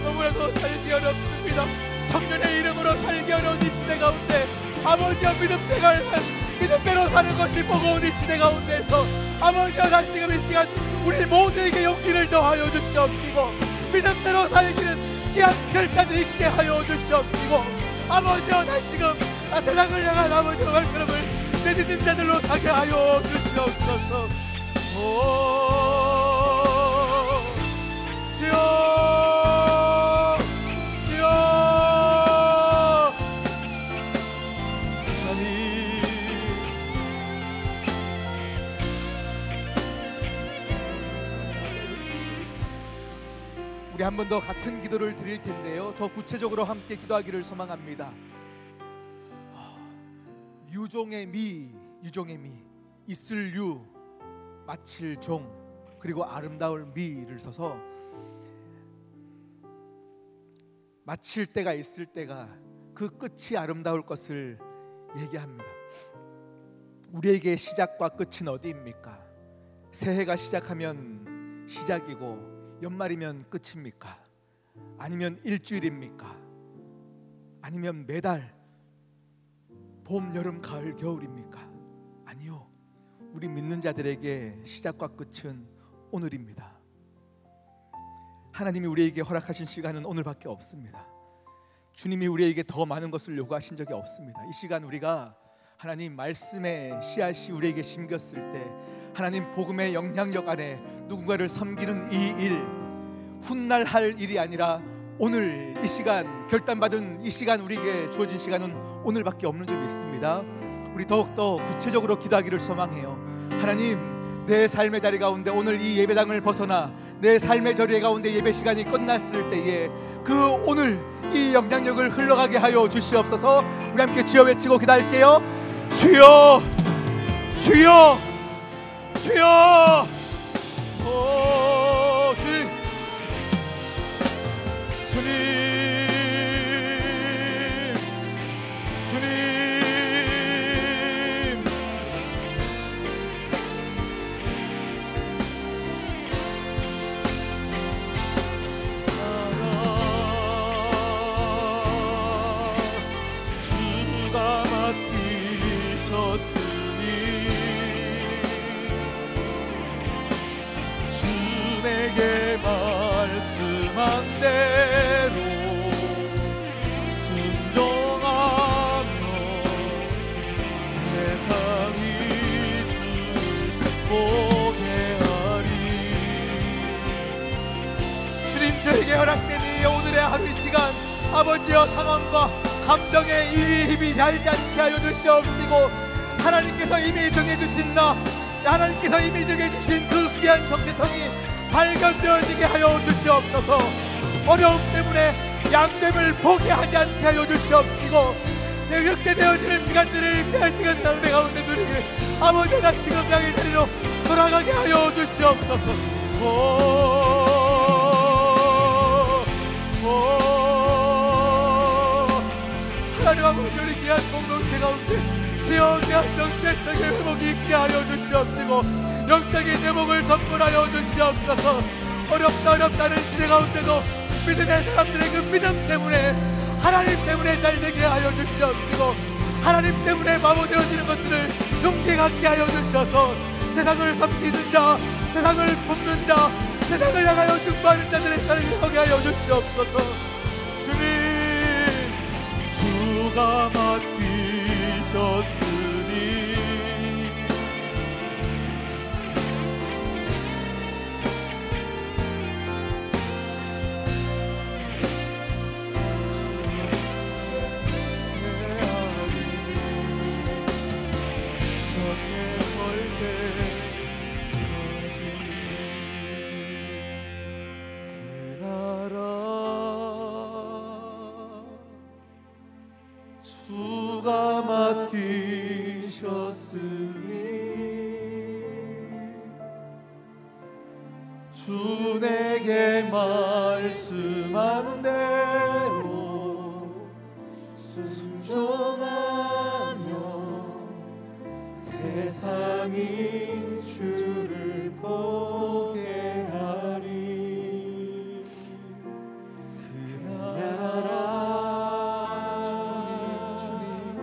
너무나도 살기 어렵습니다. 청년의 이름으로 살기 어려운 이 시대 가운데 아버지여 믿음대로 사는 것이 버거운 이 시대 가운데서 아버지여 다시금 이 시간 우리 모두에게 용기를 더하여 주시옵시고 믿음대로 살기는 귀한 결단을 있게 하여 주시옵시고 아버지여 다시금 세상을 향한 아버지의 발걸음을 내딛는 자들로 사게 하여 주시옵소서. 주여 주여 하나님 우리 한 번 더 같은 기도를 드릴 텐데요, 더 구체적으로 함께 기도하기를 소망합니다. 유종의 미 있을 유 마칠 종 그리고 아름다울 미를 써서 마칠 때가 있을 때가 그 끝이 아름다울 것을 얘기합니다. 우리에게 시작과 끝은 어디입니까? 새해가 시작하면 시작이고 연말이면 끝입니까? 아니면 일주일입니까? 아니면 매달 봄, 여름, 가을, 겨울입니까? 아니요, 우리 믿는 자들에게 시작과 끝은 오늘입니다. 하나님이 우리에게 허락하신 시간은 오늘밖에 없습니다. 주님이 우리에게 더 많은 것을 요구하신 적이 없습니다. 이 시간 우리가 하나님 말씀의 씨앗이 우리에게 심겼을 때 하나님 복음의 영향력 안에 누군가를 섬기는 이 일, 훗날 할 일이 아니라 오늘 이 시간, 결단받은 이 시간, 우리에게 주어진 시간은 오늘밖에 없는 줄 믿습니다. 우리 더욱더 구체적으로 기도하기를 소망해요. 하나님, 내 삶의 자리 가운데 오늘 이 예배당을 벗어나 내 삶의 자리 가운데 예배 시간이 끝났을 때에 그 오늘 이 영향력을 흘러가게 하여 주시옵소서. 우리 함께 주여 외치고 기도할게요. 주여 주여 주여. 내게 말씀한 대로 순종하며 세상이 주를 보게 하리. 주님, 저에게 허락된 이 오늘의 하루 이 시간 아버지여 상황과 감정에 이 힘이 살지 않게 하여 주시옵시고 하나님께서 이미 정해주신 하나님께서 이미 정해주신 그 귀한 정체성이 발견되어지게 하여 주시옵소서. 어려움 때문에 양됨을 포기하지 않게 하여 주시옵시고 늑대 되어지는 시간들을 피할 시간 가운데 누리게 아버지 다시금 양의 자리로 돌아가게 하여 주시옵소서. 하나님 아버지, 우리 귀한 공동체 가운데 주여 귀한 정체성의 회복이 있게 하여 주시옵시고 영적인 회복을 선물하여 주시옵소서. 어렵다는 시대 가운데도 믿음의 사람들의 그 믿음 때문에 하나님 때문에 잘되게 하여 주시옵시고 하나님 때문에 마모되어지는 것들을 용기 갖게 하여 주셔서 세상을 섬기는 자, 세상을 굽는 자, 세상을 향하여 중보하는 자들의 삶을 서게 하여 주시옵소서. 주님, 주가 맡기셨으니 주가 맡기셨으니 주 내게 말씀한 대로 순종하며 세상이 주를 보게 하리. 그날아 주님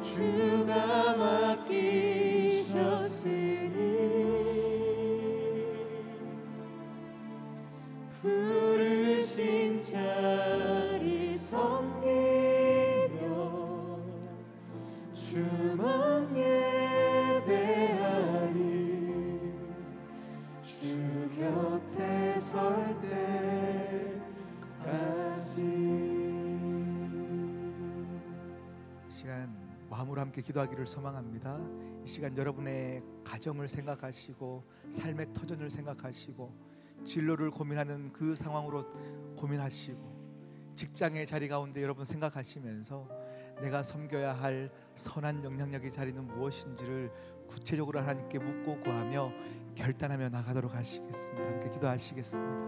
주가 맡기셨으니 부르신 자리 섬기며 주만 예배하리. 주 곁에 설 때까지. 이 시간 마음으로 함께 기도하기를 소망합니다. 이 시간 여러분의 가정을 생각하시고 삶의 터전을 생각하시고 진로를 고민하는 그 상황으로 고민하시고 직장의 자리 가운데 여러분 생각하시면서 내가 섬겨야 할 선한 영향력의 자리는 무엇인지를 구체적으로 하나님께 묻고 구하며 결단하며 나가도록 하시겠습니다. 함께 기도하시겠습니다.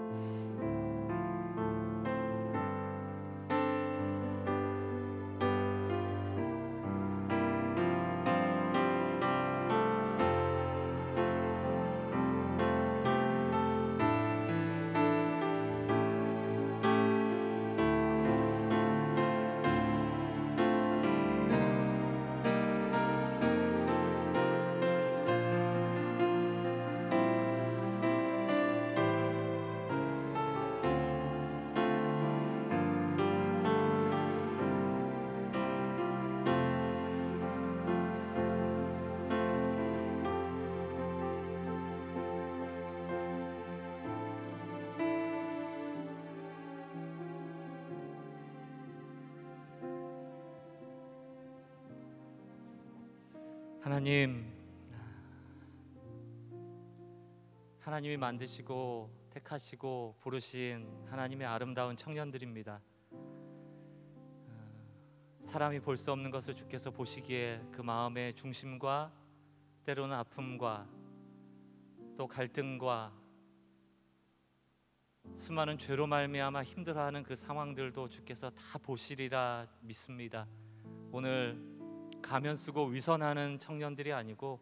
하나님이 만드시고 택하시고 부르신 하나님의 아름다운 청년들입니다. 사람이 볼 수 없는 것을 주께서 보시기에 그 마음의 중심과 때로는 아픔과 또 갈등과 수많은 죄로 말미암아 힘들어하는 그 상황들도 주께서 다 보시리라 믿습니다. 오늘 가면 쓰고 위선하는 청년들이 아니고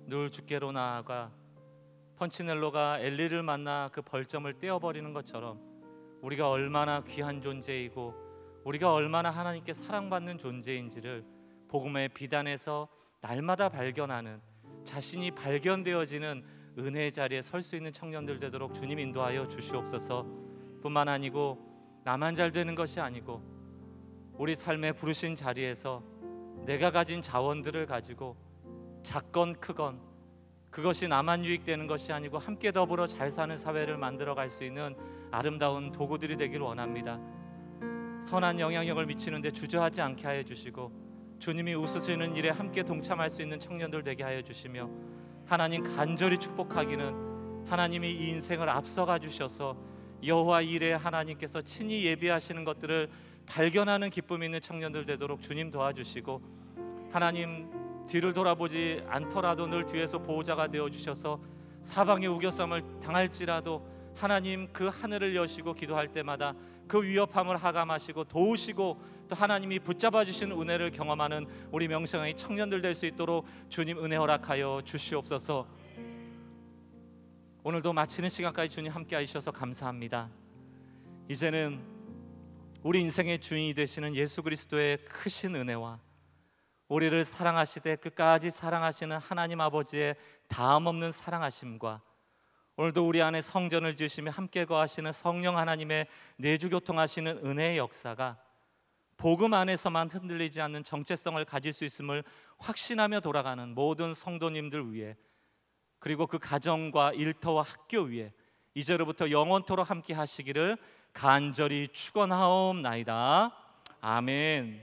늘 주께로 나아가 펀치넬로가 엘리를 만나 그 벌점을 떼어버리는 것처럼 우리가 얼마나 귀한 존재이고 우리가 얼마나 하나님께 사랑받는 존재인지를 복음의 비단에서 날마다 발견하는, 자신이 발견되어지는 은혜의 자리에 설 수 있는 청년들 되도록 주님 인도하여 주시옵소서. 뿐만 아니고 나만 잘 되는 것이 아니고 우리 삶에 부르신 자리에서 내가 가진 자원들을 가지고 작건 크건 그것이 나만 유익되는 것이 아니고 함께 더불어 잘 사는 사회를 만들어 갈 수 있는 아름다운 도구들이 되길 원합니다. 선한 영향력을 미치는데 주저하지 않게 하여 주시고 주님이 웃으시는 일에 함께 동참할 수 있는 청년들 되게 하여 주시며 하나님 간절히 축복하기는 하나님이 이 인생을 앞서가 주셔서 여호와 일에 하나님께서 친히 예비하시는 것들을 발견하는 기쁨이 있는 청년들 되도록 주님 도와주시고 하나님 뒤를 돌아보지 않더라도 늘 뒤에서 보호자가 되어주셔서 사방의 우겨쌈을 당할지라도 하나님 그 하늘을 여시고 기도할 때마다 그 위협함을 하감하시고 도우시고 또 하나님이 붙잡아 주시는 은혜를 경험하는 우리 명성의 청년들 될 수 있도록 주님 은혜 허락하여 주시옵소서. 오늘도 마치는 시간까지 주님 함께 하셔서 감사합니다. 이제는 우리 인생의 주인이 되시는 예수 그리스도의 크신 은혜와 우리를 사랑하시되 끝까지 사랑하시는 하나님 아버지의 다함없는 사랑하심과 오늘도 우리 안에 성전을 지으시며 함께 거하시는 성령 하나님의 내주교통하시는 은혜의 역사가 복음 안에서만 흔들리지 않는 정체성을 가질 수 있음을 확신하며 돌아가는 모든 성도님들 위해, 그리고 그 가정과 일터와 학교 위에 이제로부터 영원토록 함께 하시기를 간절히 축원하옵나이다. 아멘.